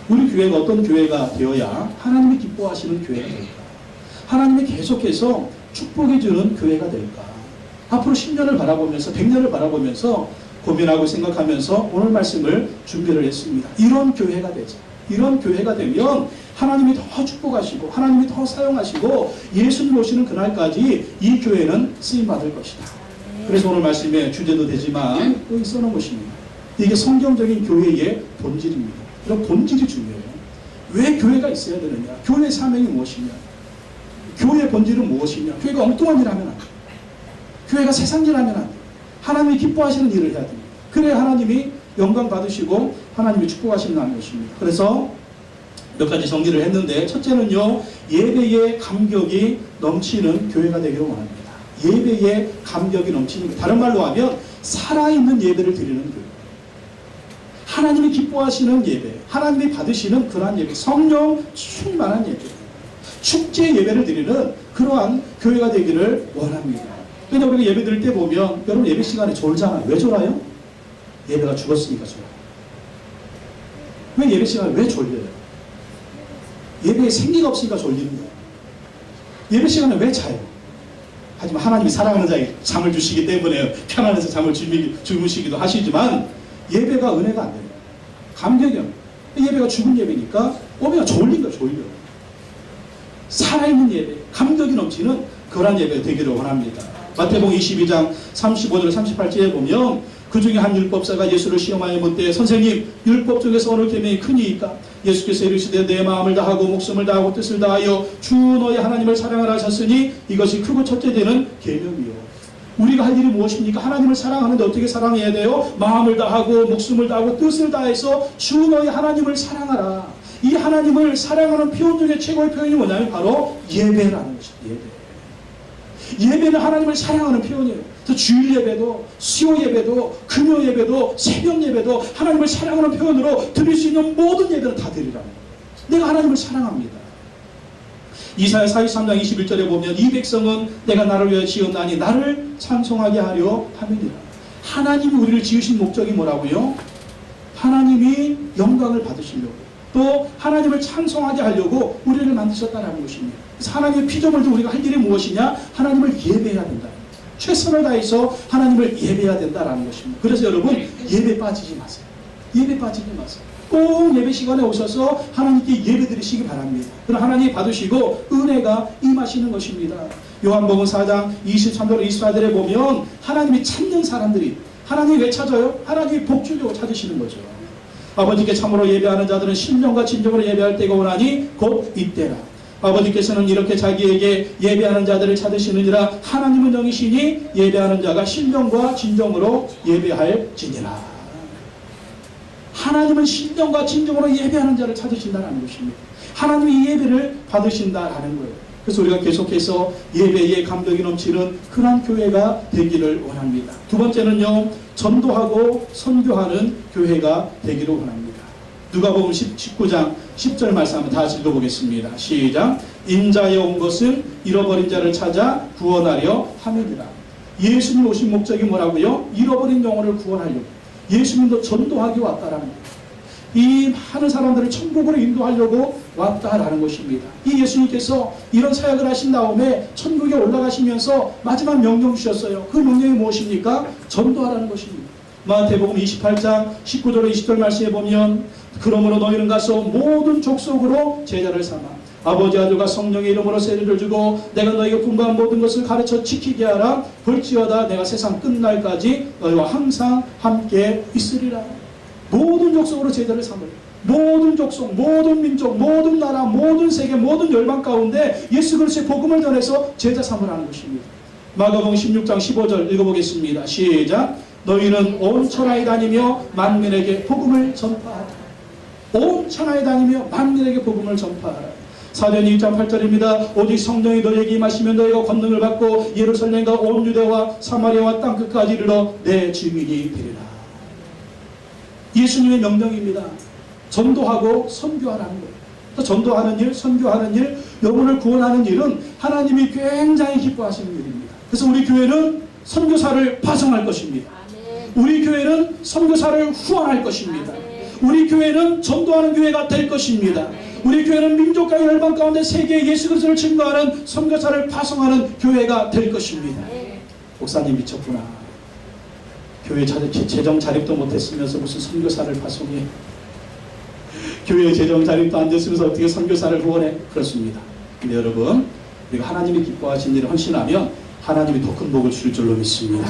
우리 교회가 어떤 교회가 되어야 하나님이 기뻐하시는 교회가 될까? 하나님이 계속해서 축복해 주는 교회가 될까? 앞으로 10년을 바라보면서 100년을 바라보면서 고민하고 생각하면서 오늘 말씀을 준비를 했습니다. 이런 교회가 되자. 이런 교회가 되면 하나님이 더 축복하시고 하나님이 더 사용하시고 예수님 오시는 그날까지 이 교회는 쓰임받을 것이다. 그래서 오늘 말씀의 주제도 되지만 여기 써놓은 것입니다. 이게 성경적인 교회의 본질입니다. 이런 본질이 중요해요. 왜 교회가 있어야 되느냐? 교회의 사명이 무엇이냐? 교회의 본질은 무엇이냐? 교회가 엉뚱한 일 하면 안 돼. 교회가 세상 일 하면 안 돼. 하나님이 기뻐하시는 일을 해야 됩니다. 그래야 하나님이 영광 받으시고 하나님이 축복하시는 것입니다. 그래서 몇 가지 정리를 했는데 첫째는요. 예배의 감격이 넘치는 교회가 되기를 원합니다. 예배의 감격이 넘치는, 다른 말로 하면 살아있는 예배를 드리는 교회. 하나님이 기뻐하시는 예배, 하나님이 받으시는 그러한 예배, 성령 충만한 예배, 축제 예배를 드리는 그러한 교회가 되기를 원합니다. 그런데 우리가 예배 드릴 때 보면 여러분 예배 시간에 졸잖아요. 왜 졸아요? 예배가 죽었으니까 졸아요. 왜 예배 시간에 왜 졸려요? 예배에 생기가 없으니까 졸리는 거예요. 예배 시간에 왜 자요? 하지만 하나님이 사랑하는 자에게 잠을 주시기 때문에 편안해서 잠을 주무시기도 하시지만 예배가 은혜가 안 돼요. 감격이 없어요. 예배가 죽은 예배니까 오면 졸린 거예요. 졸려. 살아있는 예배, 감격이 넘치는 그러한 예배 되기를 원합니다. 마태복음 22장 35절 38절에 보면 그 중에 한 율법사가 예수를 시험하여 묻되 선생님 율법 중에서 어느 계명이 크니이까? 예수께서 이르시되 내 마음을 다하고 목숨을 다하고 뜻을 다하여 주 너희 하나님을 사랑하라 하셨으니 이것이 크고 첫째 되는 계명이요. 우리가 할 일이 무엇입니까? 하나님을 사랑하는데 어떻게 사랑해야 돼요? 마음을 다하고 목숨을 다하고 뜻을 다해서 주 너희 하나님을 사랑하라. 이 하나님을 사랑하는 표현 중에 최고의 표현이 뭐냐면 바로 예배라는 것입니다. 예배는 하나님을 사랑하는 표현이에요. 그래서 주일 예배도 수요 예배도 금요 예배도 새벽 예배도 하나님을 사랑하는 표현으로 드릴 수 있는 모든 예배를 다 드리라는 거예요. 내가 하나님을 사랑합니다. 이사야 43장 21절에 보면 이 백성은 내가 나를 위하여 지었나니 나를 찬송하게 하려 함이니라. 하나님이 우리를 지으신 목적이 뭐라고요? 하나님이 영광을 받으시려고 또 하나님을 찬송하게 하려고 우리를 만드셨다는 것입니다. 그래서 하나님의 피조물도 우리가 할 일이 무엇이냐? 하나님을 예배해야 된다. 최선을 다해서 하나님을 예배해야 된다는 것입니다. 그래서 여러분 예배 빠지지 마세요. 예배 빠지지 마세요. 꼭 예배 시간에 오셔서 하나님께 예배 드리시기 바랍니다. 그럼 하나님이 받으시고 은혜가 임하시는 것입니다. 요한복음 4장 23절 24절에 보면 하나님이 찾는 사람들이 하나님이 왜 찾아요? 하나님이 복 주려고 찾으시는 거죠. 아버지께 참으로 예배하는 자들은 신령과 진정으로 예배할 때가 오나니 곧 이때라. 아버지께서는 이렇게 자기에게 예배하는 자들을 찾으시느니라. 하나님은 영이시니 예배하는 자가 신령과 진정으로 예배할지니라. 하나님은 신령과 진정으로 예배하는 자를 찾으신다는 것입니다. 하나님이 이 예배를 받으신다라는 거예요. 그래서 우리가 계속해서 예배의 감격이 넘치는 그런 교회가 되기를 원합니다. 두 번째는요, 전도하고 선교하는 교회가 되기를 원합니다. 누가복음 19장 10절 말씀 한번 다 읽어보겠습니다. 시작. 인자에 온 것은 잃어버린 자를 찾아 구원하려 함이니라. 예수님 오신 목적이 뭐라고요? 잃어버린 영혼을 구원하려고. 예수님도 전도하기 왔다라는 거예요. 이 많은 사람들을 천국으로 인도하려고 왔다라는 것입니다. 이 예수님께서 이런 사역을 하신 다음에 천국에 올라가시면서 마지막 명령 주셨어요. 그 명령이 무엇입니까? 전도하라는 것입니다. 마태복음 28장 19절 20절 말씀에 보면 그러므로 너희는 가서 모든 족속으로 제자를 삼아 아버지 아들과 성령의 이름으로 세례를 주고 내가 너희가 분부한 모든 것을 가르쳐 지키게 하라. 볼지어다 내가 세상 끝날까지 너희와 항상 함께 있으리라. 모든 족속으로 제자를 삼으라. 모든 족속, 모든 민족, 모든 나라, 모든 세계, 모든 열방 가운데 예수 그리스도의 복음을 전해서 제자 삼으라는 것입니다. 마가복음 16장 15절 읽어보겠습니다. 시작. 너희는 온 천하에 다니며 만민에게 복음을 전파하라. 온 천하에 다니며 만민에게 복음을 전파하라. 사도행 1장 8절입니다. 오직 성령이 너희에게 임하시면 너희가 권능을 받고 예루살렘과 온 유대와 사마리아와 땅끝까지 이르러 내 증인이 되리라. 예수님의 명령입니다. 전도하고 선교하라는 거예요. 또 전도하는 일, 선교하는 일, 영혼을 구원하는 일은 하나님이 굉장히 기뻐하시는 일입니다. 그래서 우리 교회는 선교사를 파송할 것입니다. 우리 교회는 선교사를 후원할 것입니다. 우리 교회는 전도하는 교회가 될 것입니다. 우리 교회는 민족과 열방 가운데 세계에 예수 그리스도를 증거하는 선교사를 파송하는 교회가 될 것입니다. 목사님 미쳤구나. 교회 재정 자립도 못했으면서 무슨 선교사를 파송해. 교회 재정 자립도 안 됐으면서 어떻게 선교사를 후원해? 그렇습니다. 근데 여러분, 우리가 하나님이 기뻐하신 일을 헌신하면 하나님이 더 큰 복을 주실 줄로 믿습니다.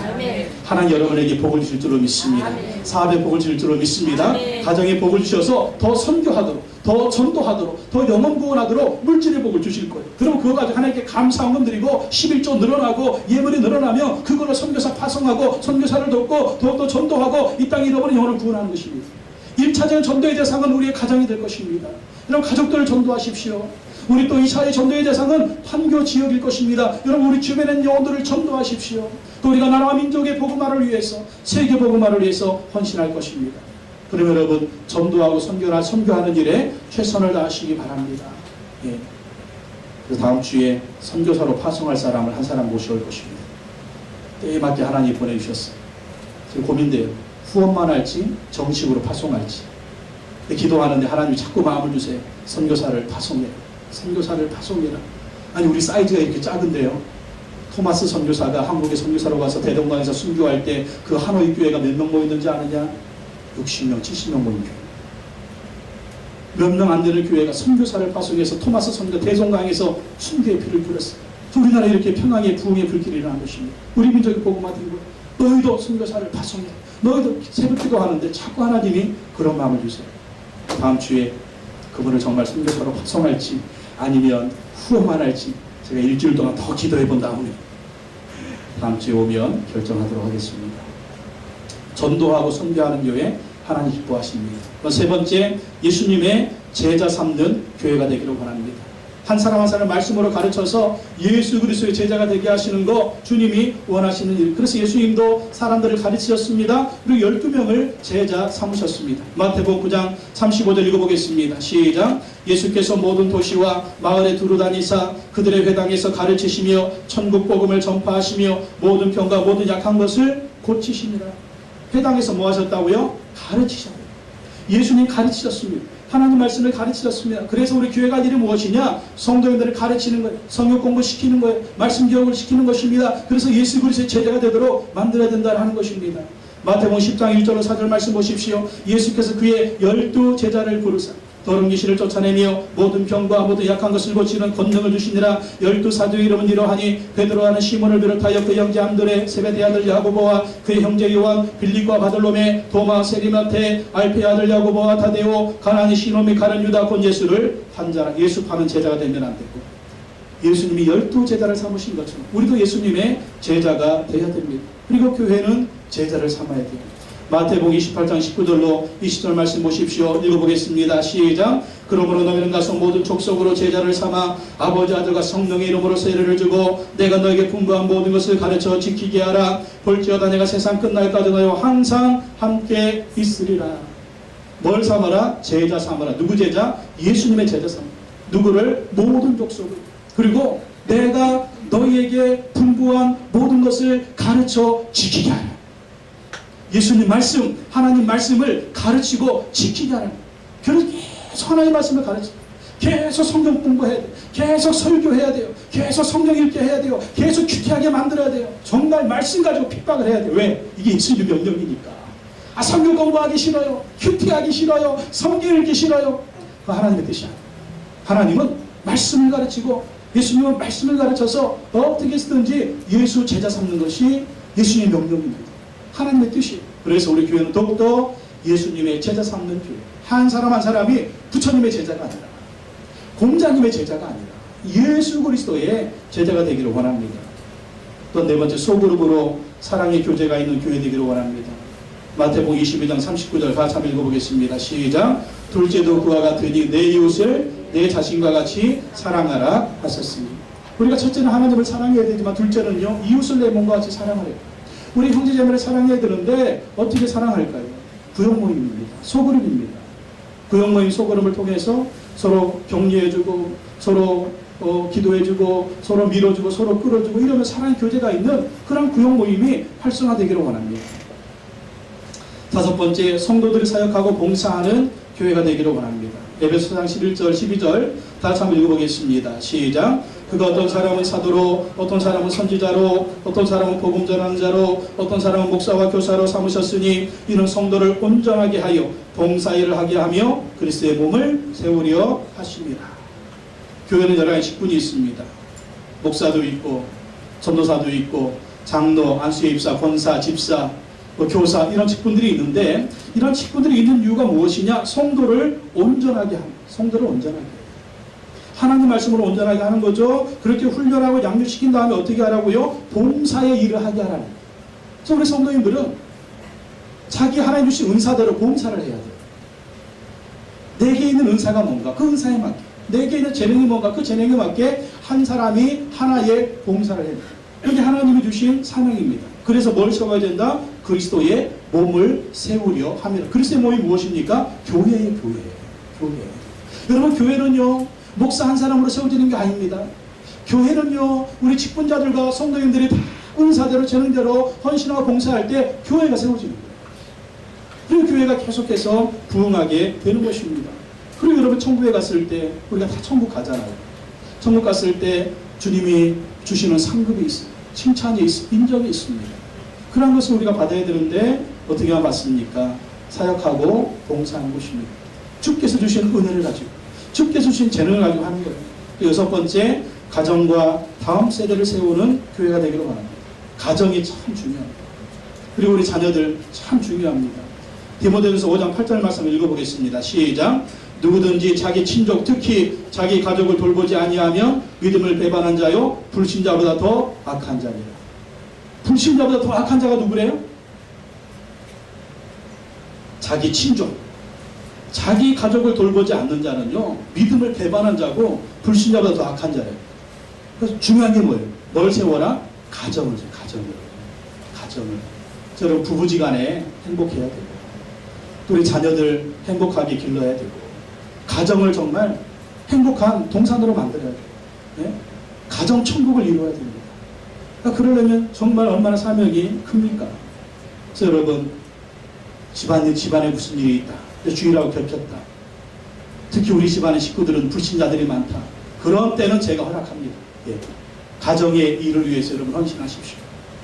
하나님 여러분에게 복을 주실 줄로 믿습니다. 사업에 복을 주실 줄로 믿습니다. 가정에 복을 주셔서 더 선교하도록, 더 전도하도록, 더 영혼 구원하도록 물질의 복을 주실 거예요. 그럼 그거 가지고 하나님께 감사헌금 드리고 11조 늘어나고 예물이 늘어나면 그걸로 선교사 파송하고 선교사를 돕고 더욱더 전도하고 이 땅에 잃어버린 영혼을 구원하는 것입니다. 1차적인 전도의 대상은 우리의 가정이 될 것입니다. 여러분 가족들을 전도하십시오. 우리 또 2차의 전도의 대상은 판교 지역일 것입니다. 여러분 우리 주변에 있는 영혼들을 전도하십시오. 또 우리가 나라와 민족의 복음화를 위해서 세계 복음화를 위해서 헌신할 것입니다. 그러면 여러분 전도하고 선교하는 일에 최선을 다하시기 바랍니다. 예. 그래서 다음 주에 선교사로 파송할 사람을 한 사람 모셔올 것입니다. 때에 맞게 하나님이 보내주셨어요. 지금 고민돼요. 후원만 할지 정식으로 파송할지. 기도하는데 하나님이 자꾸 마음을 주세요. 선교사를 파송해라. 선교사를 파송해라. 아니 우리 사이즈가 이렇게 작은데요. 토마스 선교사가 한국에 선교사로 가서 대동강에서 순교할 때 그 하노이 교회가 몇 명 모였는지 아느냐? 60명, 70명 모인 교회. 몇 명 안 되는 교회가 선교사를 파송해서 토마스 선교 대동강에서 순교의 피를 뿌렸어요. 우리나라 이렇게 평강의 부흥의 불길이 일어난 것입니다. 우리 민족이 복음화된 거예요. 너희도 선교사를 파송해. 너희도 새벽 기도하는데 자꾸 하나님이 그런 마음을 주세요. 다음 주에 그분을 정말 선교사로 파송할지 아니면 후원만 할지 제가 일주일 동안 더 기도해 본 다음에 다음 주에 오면 결정하도록 하겠습니다. 전도하고 선교하는 교회 하나님 기뻐하십니다. 세 번째, 예수님의 제자 삼는 교회가 되기를 원합니다. 한 사람 한 사람 말씀으로 가르쳐서 예수 그리스도의 제자가 되게 하시는 거 주님이 원하시는 일. 그래서 예수님도 사람들을 가르치셨습니다. 그리고 12명을 제자 삼으셨습니다. 마태복음 9장 35절 읽어보겠습니다. 시작. 예수께서 모든 도시와 마을에 두루 다니사 그들의 회당에서 가르치시며 천국 복음을 전파하시며 모든 병과 모든 약한 것을 고치시니라. 회당에서 뭐 하셨다고요? 가르치셨어요. 예수님 가르치셨습니다. 하나님 말씀을 가르치셨습니다. 그래서 우리 교회가 일이 무엇이냐? 성도님들을 가르치는 거예요. 성경 공부시키는 거예요. 말씀 교육을 시키는 것입니다. 그래서 예수 그리스도의 제자가 되도록 만들어야 된다는 것입니다. 마태복음 10장 1절로 4절 말씀 보십시오. 예수께서 그의 12 제자를 부르사 더러운 귀신을 쫓아내며 모든 병과 모든 약한 것을 고치는 권능을 주시니라. 12 사도의 이름은 이러하니 베드로 하는 시몬을 비롯하여 그 형제 안드레 세베대의 아들 야고보와 그의 형제 요한 빌립과 바들로메 도마 세리마테 알페의 아들 야고보와 타데오 가나니 시노미 가룟 유다 곧 예수를 판자라. 예수 파는 제자가 되면 안 되고 예수님이 12 제자를 삼으신 것처럼 우리도 예수님의 제자가 되어야 됩니다. 그리고 교회는 제자를 삼아야 돼요. 마태복음 28장 19절로 20절 말씀 보십시오. 읽어보겠습니다. 시작. 그러므로 너희는 가서 모든 족속으로 제자를 삼아 아버지 아들과 성령의 이름으로 세례를 주고 내가 너에게 분부한 모든 것을 가르쳐 지키게 하라. 볼지어다 내가 세상 끝날까지 너희와 항상 함께 있으리라. 뭘 삼아라? 제자 삼아라. 누구 제자? 예수님의 제자 삼아라. 누구를? 모든 족속을. 그리고 내가 너희에게 분부한 모든 것을 가르쳐 지키게 하라. 예수님 말씀, 하나님 말씀을 가르치고 지키게 하는 거예요. 그래서 계속 하나님 말씀을 가르치고 계속 성경 공부해야 돼요. 계속 설교해야 돼요. 계속 성경 읽게 해야 돼요. 계속 큐티하게 만들어야 돼요. 정말 말씀 가지고 핍박을 해야 돼요. 왜? 이게 예수님 명령이니까. 성경 공부하기 싫어요. 큐티하기 싫어요. 성경 읽기 싫어요. 그 하나님의 뜻이야. 하나님은 말씀을 가르치고 예수님은 말씀을 가르쳐서 어떻게 쓰든지 예수 제자 삼는 것이 예수님의 명령입니다. 하나님의 뜻이에요. 그래서 우리 교회는 더욱더 예수님의 제자 삼는 교회. 한 사람 한 사람이 부처님의 제자가 아니라 공자님의 제자가 아니라 예수 그리스도의 제자가 되기를 원합니다. 또 네 번째, 소그룹으로 사랑의 교제가 있는 교회 되기를 원합니다. 마태복음 22장 39절 같이 한번 읽어보겠습니다. 시작. 둘째도 그와 같으니 내 이웃을 내 자신과 같이 사랑하라 하셨으니. 우리가 첫째는 하나님을 사랑해야 되지만 둘째는요, 이웃을 내 몸과 같이 사랑하래요. 우리 형제자매를 사랑해야 되는데 어떻게 사랑할까요? 구역 모임입니다. 소그룹입니다. 구역 모임 소그룹을 통해서 서로 격려해주고 서로 기도해주고 서로 밀어주고 서로 끌어주고 이러면 사랑의 교제가 있는 그런 구역 모임이 활성화되기를 원합니다. 다섯 번째, 성도들이 사역하고 봉사하는 교회가 되기를 원합니다. 에베소서 11절 12절 다 같이 한번 읽어보겠습니다. 시작. 그가 어떤 사람은 사도로, 어떤 사람은 선지자로, 어떤 사람은 복음 전하는 자로, 어떤 사람은 목사와 교사로 삼으셨으니 이는 성도를 온전하게 하여 봉사일을 하게 하며 그리스도의 몸을 세우려 하십니다. 교회는 여러 가지 직분이 있습니다. 목사도 있고 전도사도 있고 장로, 안수의 입사, 권사, 집사, 교사 이런 직분들이 있는데 이런 직분들이 있는 이유가 무엇이냐? 성도를 온전하게 합니다. 성도를 온전하게 해요. 하나님 말씀으로 온전하게 하는 거죠. 그렇게 훈련하고 양육시킨 다음에 어떻게 하라고요? 봉사의 일을 하게 하라는 거예요. 그래서 우리 성도님들은 자기 하나님 주신 은사대로 봉사를 해야 돼요. 내게 있는 은사가 뭔가 그 은사에 맞게, 내게 있는 재능이 뭔가 그 재능에 맞게 한 사람이 하나의 봉사를 해야 돼요. 이게 하나님이 주신 사명입니다. 그래서 뭘 세워야 된다? 그리스도의 몸을 세우려 합니다. 그리스도의 몸이 무엇입니까? 교회예요. 교회. 여러분, 교회는요 목사 한 사람으로 세워지는 게 아닙니다. 교회는요 우리 직분자들과 성도님들이 다 은사대로 재능대로 헌신하고 봉사할 때 교회가 세워지는 거예요. 그리고 교회가 계속해서 부흥하게 되는 것입니다. 그리고 여러분, 천국에 갔을 때 우리가 다 천국 가잖아요. 천국 갔을 때 주님이 주시는 상급이 있어요. 칭찬이 있습니다. 인정이 있습니다. 그런 것을 우리가 받아야 되는데 어떻게 하면 받습니까? 사역하고 봉사하는 것입니다. 주께서 주신 은혜를 가지고, 주께서 주신 재능을 가지고 하는 거예요. 여섯 번째, 가정과 다음 세대를 세우는 교회가 되기를 원합니다. 가정이 참 중요합니다. 그리고 우리 자녀들 참 중요합니다. 디모데전서 5장 8절 말씀을 읽어보겠습니다. 시작. 누구든지 자기 친족, 특히 자기 가족을 돌보지 아니하면 믿음을 배반한 자요 불신자보다 더 악한 자니라. 불신자보다 더 악한 자가 누구래요? 자기 친족, 자기 가족을 돌보지 않는 자는요 믿음을 배반한 자고 불신자보다 더 악한 자예요. 그래서 중요한 게 뭐예요? 뭘 세워라? 가정을. 여러분, 부부지간에 행복해야 되고 또 우리 자녀들 행복하게 길러야 되고 가정을 정말 행복한 동산으로 만들어야 돼요. 네? 가정 천국을 이루어야 됩니다. 그러니까 그러려면 정말 얼마나 사명이 큽니까? 그래서 여러분, 집안에 무슨 일이 있다. 주일하고 겹쳤다. 특히 우리 집안의 식구들은 불신자들이 많다. 그런 때는 제가 허락합니다. 예. 가정의 일을 위해서 여러분 헌신하십시오.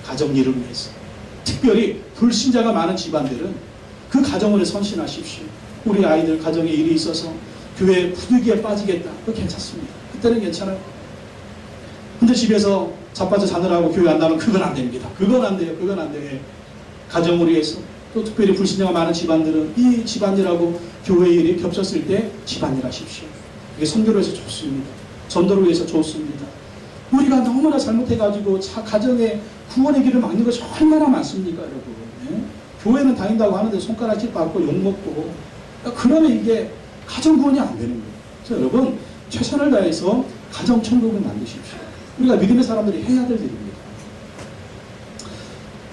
가정 일을 위해서. 특별히 불신자가 많은 집안들은 그 가정을 헌신하십시오. 우리 아이들 가정에 일이 있어서 교회 부득이에 빠지겠다. 그거 괜찮습니다. 그때는 괜찮아요. 근데 집에서 자빠져 자느라고 교회 안 나면 그건 안 됩니다. 그건 안 돼요. 가정을 위해서. 또 특별히 불신자가 많은 집안들은 이 집안일하고 교회 일이 겹쳤을 때 집안일 하십시오. 이게 선교를 위해서 좋습니다. 전도를 위해서 좋습니다. 우리가 너무나 잘못해가지고 가정의 구원의 길을 막는 것이 얼마나 많습니까, 여러분. 네? 교회는 다닌다고 하는데 손가락질 받고 욕먹고, 그러면 이게 가정 구원이 안 되는 거예요. 그래서 여러분, 최선을 다해서 가정 천국을 만드십시오. 우리가 믿음의 사람들이 해야 될 일입니다.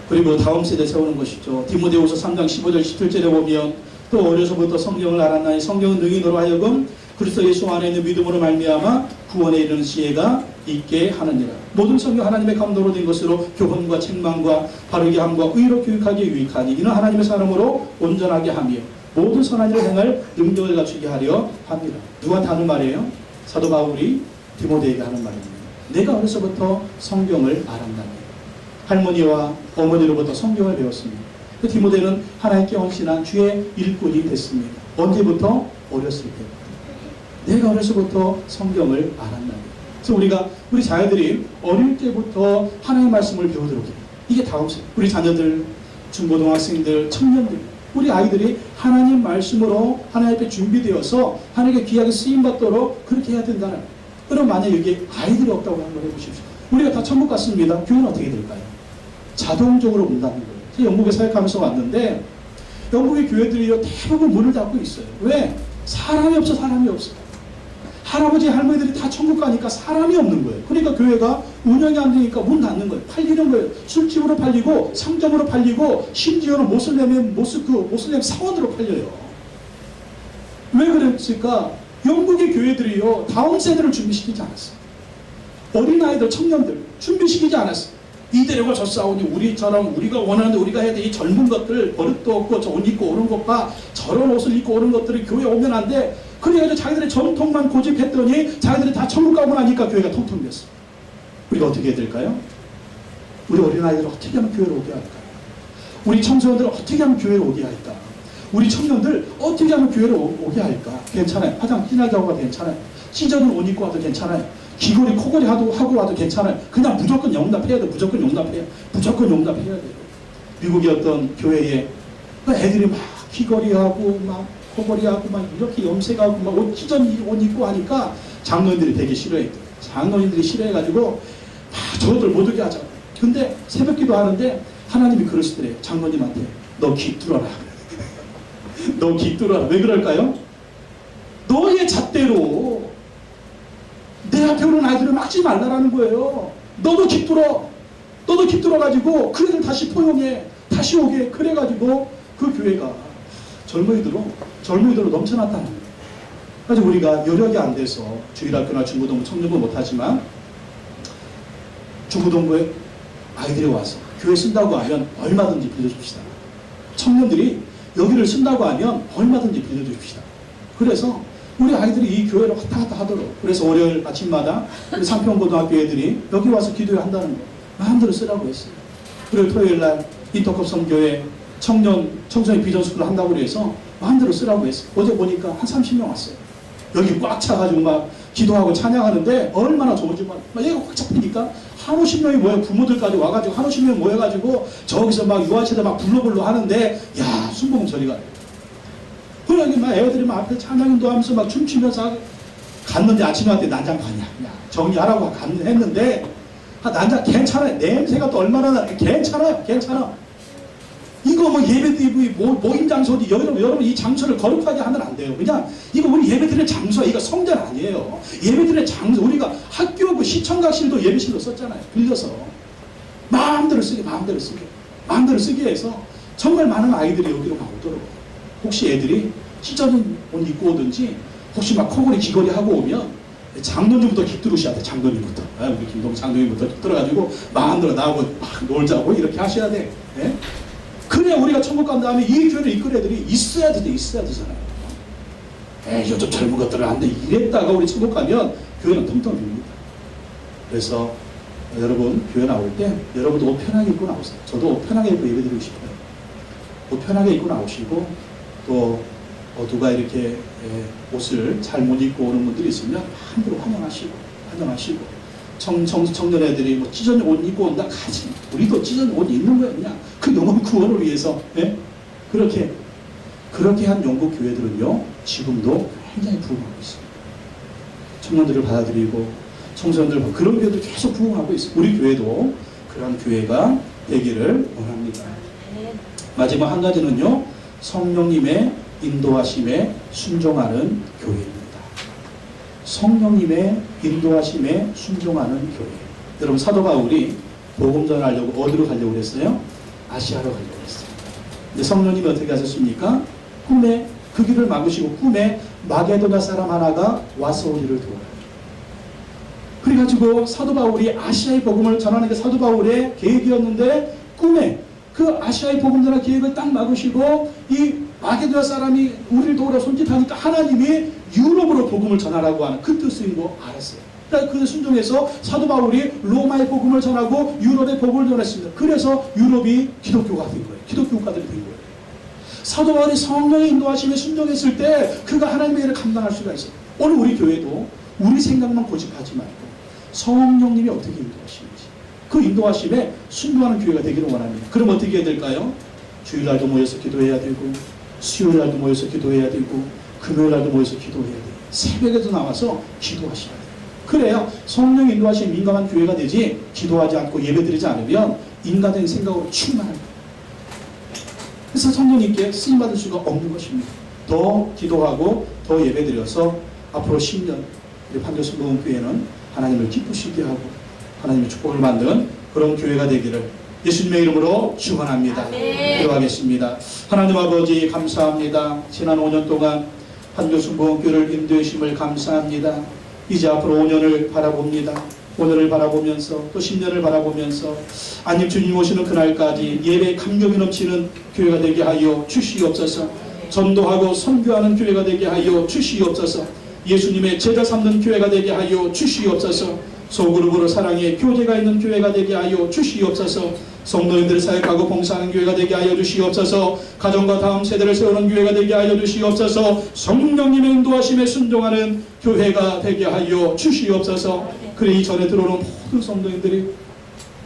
그리고 다음 세대 세우는 것이죠. 디모데후서 3장 15절 17절에 보면 또 어려서부터 성경을 알았나니 성경은 능히 너로 하여금 그리스도 예수 안에 있는 믿음으로 말미암아 구원에 이르는 지혜가 있게 하느니라. 모든 성경 하나님의 감동으로 된 것으로 교훈과 책망과 바르게 함과 의로 교육하기에 유익하니 이는 하나님의 사람으로 온전하게 하며 모든 선한 일을 행할 능력을 갖추게 하려 합니다. 누구한테 하는 말이에요? 사도 바울이 디모데에게 하는 말입니다. 내가 어려서부터 성경을 알았나니. 할머니와 어머니로부터 성경을 배웠습니다. 디모데는 하나님께 헌신한 주의 일꾼이 됐습니다. 언제부터? 어렸을 때부터. 내가 어려서부터 성경을 알았나니. 그래서 우리 자녀들이 어릴 때부터 하나님의 말씀을 배우도록 해요. 이게 다음 세대. 우리 자녀들, 중고등학생들, 청년들, 우리 아이들이 하나님 말씀으로 하나님 앞에 준비되어서 하나님께 귀하게 쓰임받도록 그렇게 해야 된다는. 그럼 만약 여기에 아이들이 없다고 한번 해보십시오. 우리가 다 천국 갔습니다. 교회는 어떻게 될까요? 자동적으로 문닫는 거예요. 제가 영국에 사역하면서 왔는데 영국의 교회들이 대부분 문을 닫고 있어요. 왜? 사람이 없어. 할아버지 할머니들이 다 천국 가니까 사람이 없는 거예요. 그러니까 교회가 운영이 안 되니까 문 닫는 거예요. 팔리는 거예요. 술집으로 팔리고 상점으로 팔리고 심지어는 모슬렘 사원으로 팔려요. 왜 그랬을까? 영국의 교회들이요, 다음 세대를 준비시키지 않았어요. 어린아이들, 청년들 준비시키지 않았어요. 이대로가 저 싸우니 우리처럼 우리가 원하는데 우리가 해야 돼. 이 젊은 것들 버릇도 없고 저 옷 입고 오는 것 봐. 저런 옷을 입고 오는 것들이 교회 오면 안 돼. 그래가지고 자기들의 전통만 고집했더니 자기들이 다 천국 가고 나니까 교회가 텅텅 비었어. 우리가 어떻게 해야 될까요? 우리 어린아이들을 어떻게 하면 교회로 오게 할까요? 우리 청소년들을 어떻게 하면 교회로 오게 할까? 우리 청년들 어떻게 하면 교회로 오게 할까? 괜찮아요. 화장 진하게 하고 와도 괜찮아요. 찢어진 옷 입고 와도 괜찮아요. 귀걸이 코걸이 하고 와도 괜찮아요. 그냥 무조건 용납해야 돼. 무조건 용납해야 돼요. 미국의 어떤 교회에 애들이 막 귀걸이하고 막 코걸이하고 막 이렇게 염색하고 막 옷 찢어진 옷 입고 하니까 장로님들이 되게 싫어했대요. 장로님들이 싫어해가지고 막 저것들 못 오게 하자. 근데 새벽기도 하는데 하나님이 그러시더래요. 장로님한테 너 귀 뚫어라. 너 귀 뚫어라. 왜 그럴까요? 너의 잣대로 내 앞에 오는 아이들을 막지 말라라는 거예요. 너도 귀 뚫어가지고 그 애들 다시 포용해. 다시 오게. 그래가지고 그 교회가 젊은이들로 넘쳐났다는 거예요. 그래서 우리가 여력이 안 돼서 주일학교나 중고등부 청년부 못하지만 중고등부에 아이들이 와서 교회 쓴다고 하면 얼마든지 빌려줍시다. 청년들이 여기를 쓴다고 하면 얼마든지 빌려줍시다. 그래서 우리 아이들이 이 교회를 왔다 갔다 하도록, 그래서 월요일 아침마다 우리 상평고등학교 애들이 여기 와서 기도를 한다는 거 마음대로 쓰라고 했어요. 그리고 토요일날 인터컵 선교회 청소년 비전스쿨을 한다고 해서 마음대로 쓰라고 했어요. 어제 보니까 한 30명 왔어요. 여기 꽉 차가지고 막 기도하고 찬양하는데 얼마나 좋은지 막 얘가 꽉 잡히니까 한 50명이 모여, 부모들까지 와가지고 한 50명 모여가지고 저기서 막 유아체들 막 불러불러 하는데 야, 순봉 저리가. 그러니 막 애들이 막 앞에 찬양도 하면서 막 춤추면서 갔는데 아침에 한테 난장 가냐. 야, 정리하라고 했는데 난장 괜찮아요. 냄새가 또 얼마나 나. 괜찮아. 이거 뭐 예배드리고 모임 장소지. 여러분 이 장소를 거룩하게 하면 안 돼요. 그냥 이거 우리 예배드리는 장소, 이거 성전 아니에요. 예배드리는 장소, 우리가 학교 그 시청각실도 예배실로 썼잖아요. 빌려서 마음대로 쓰게 해서 정말 많은 아이들이 여기로 오도록. 혹시 애들이 찢어진 옷 입고 오든지 혹시 막 코걸이 귀걸이 하고 오면 장로님부터 깃들으셔야 돼. 장로님부터. 우리 김동 장로님부터 깃들어가지고 마음대로 나오고 막 놀자고 이렇게 하셔야 돼. 네? 그래야 우리가 천국 간 다음에 이 교회를 이끌 애들이 있어야 되잖아요. 요즘 젊은 것들은 안 돼. 이랬다가 우리 천국 가면 교회는 텅텅 빕니다. 그래서 여러분 교회 나올 때 여러분도 옷 편하게 입고 나오세요. 저도 옷 편하게 입고 예배드리고 싶어요. 옷 편하게 입고 나오시고 또 누가 이렇게 옷을 잘 못 입고 오는 분들이 있으면 함부로 환영하시고 청년 애들이 뭐 찢어진 옷 입고 온다 가지. 우리도 찢어진 옷 입는 거야. 그냥 그 영혼 구원을 위해서. 그렇게 한 영국 교회들은요 지금도 굉장히 부흥하고 있습니다. 청년들을 받아들이고 청소년들 그런 교회들 계속 부흥하고 있어요. 우리 교회도 그런 교회가 되기를 원합니다. 마지막 한 가지는요, 성령님의 인도하심에 순종하는 교회입니다. 성령님의 인도하심에 순종하는 교회. 여러분 사도 바울이 복음 전하려고 어디로 가려고 그랬어요? 아시아로 가려고 그랬어요. 근데 성령님이 어떻게 하셨습니까? 꿈에 그 길을 막으시고 꿈에 마게도냐 사람 하나가 와서 우리를 도와요. 그래가지고 사도 바울이 아시아의 복음을 전하는 게 사도 바울의 계획이었는데 꿈에 그 아시아의 복음 전할 계획을 딱 막으시고 이 마게도냐 사람이 우리를 도우러 손짓하니까 하나님이 유럽으로 복음을 전하라고 하는 그 뜻인 거 알았어요. 그러니까 그 순종해서 사도 바울이 로마의 복음을 전하고 유럽의 복음을 전했습니다. 그래서 유럽이 기독교가 된 거예요. 기독교 국가들이 된 거예요. 사도 바울이 성령의 인도하심에 순종했을 때 그가 하나님의 일을 감당할 수가 있어요. 오늘 우리 교회도 우리 생각만 고집하지 말고 성령님이 어떻게 인도하시는지 그 인도하심에 순종하는 교회가 되기를 원합니다. 그럼 어떻게 해야 될까요? 주일날도 모여서 기도해야 되고 수요일날도 모여서 기도해야 되고 금요일날도 모여서 기도해야 돼요. 새벽에도 나와서 기도하셔야 돼요. 그래야 성령 인도하심에 민감한 교회가 되지 기도하지 않고 예배드리지 않으면 인간적인 생각으로 충만합니다. 그래서 성령님께 쓰임받을 수가 없는 것입니다. 더 기도하고 더 예배드려서 앞으로 10년 우리 판교순복음교회는 하나님을 기쁘시게 하고 하나님의 축복을 받는 그런 교회가 되기를 예수님의 이름으로 축원합니다. 기도하겠습니다. 하나님 아버지 감사합니다. 지난 5년 동안 한교순복음교회를 인도해 주심을 감사합니다. 이제 앞으로 5년을 바라봅니다. 5년을 바라보면서 또 10년을 바라보면서 아님 주님 오시는 그날까지 예배에 감격이 넘치는 교회가 되게 하여 주시옵소서. 전도하고 선교하는 교회가 되게 하여 주시옵소서. 예수님의 제자 삼는 교회가 되게 하여 주시옵소서. 소그룹으로 사랑의 교제가 있는 교회가 되게 하여 주시옵소서. 성도님들 사역하고 봉사하는 교회가 되게 하여 주시옵소서. 가정과 다음 세대를 세우는 교회가 되게 하여 주시옵소서. 성령님의 인도하심에 순종하는 교회가 되게 하여 주시옵소서. 그래 이전에 들어오는 모든 성도님들이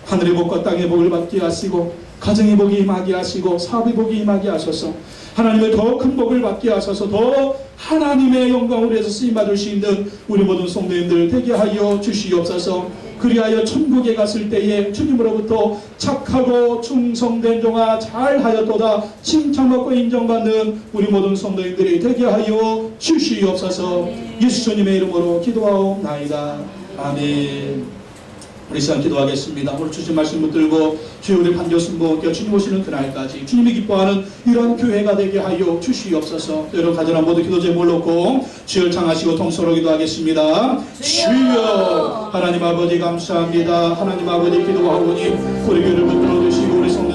하늘의 복과 땅의 복을 받게 하시고 가정의 복이 임하게 하시고 사업의 복이 임하게 하소서. 하나님의 더 큰 복을 받게 하소서. 더 하나님의 영광을 위해서 쓰임받을 수 있는 우리 모든 성도님들 되게 하여 주시옵소서. 그리하여 천국에 갔을 때에 주님으로부터 착하고 충성된 종아 잘하였도다 칭찬받고 인정받는 우리 모든 성도님들이 되게 하여 주시옵소서. 예수 주님의 이름으로 기도하옵나이다. 아멘. 우리 시간 기도하겠습니다. 오늘 주신 말씀 붙들고 주여 우리 판교순복음교회 주님 오시는 그날까지 주님이 기뻐하는 이런 교회가 되게 하여 주시옵소서. 여러분 가정한 모두 기도 제목을 놓고 주여 창하시고 통성으로 기도하겠습니다. 주여 하나님 아버지 감사합니다. 하나님 아버지 기도하오니 우리 교회를 붙들어 주시고 우리 성도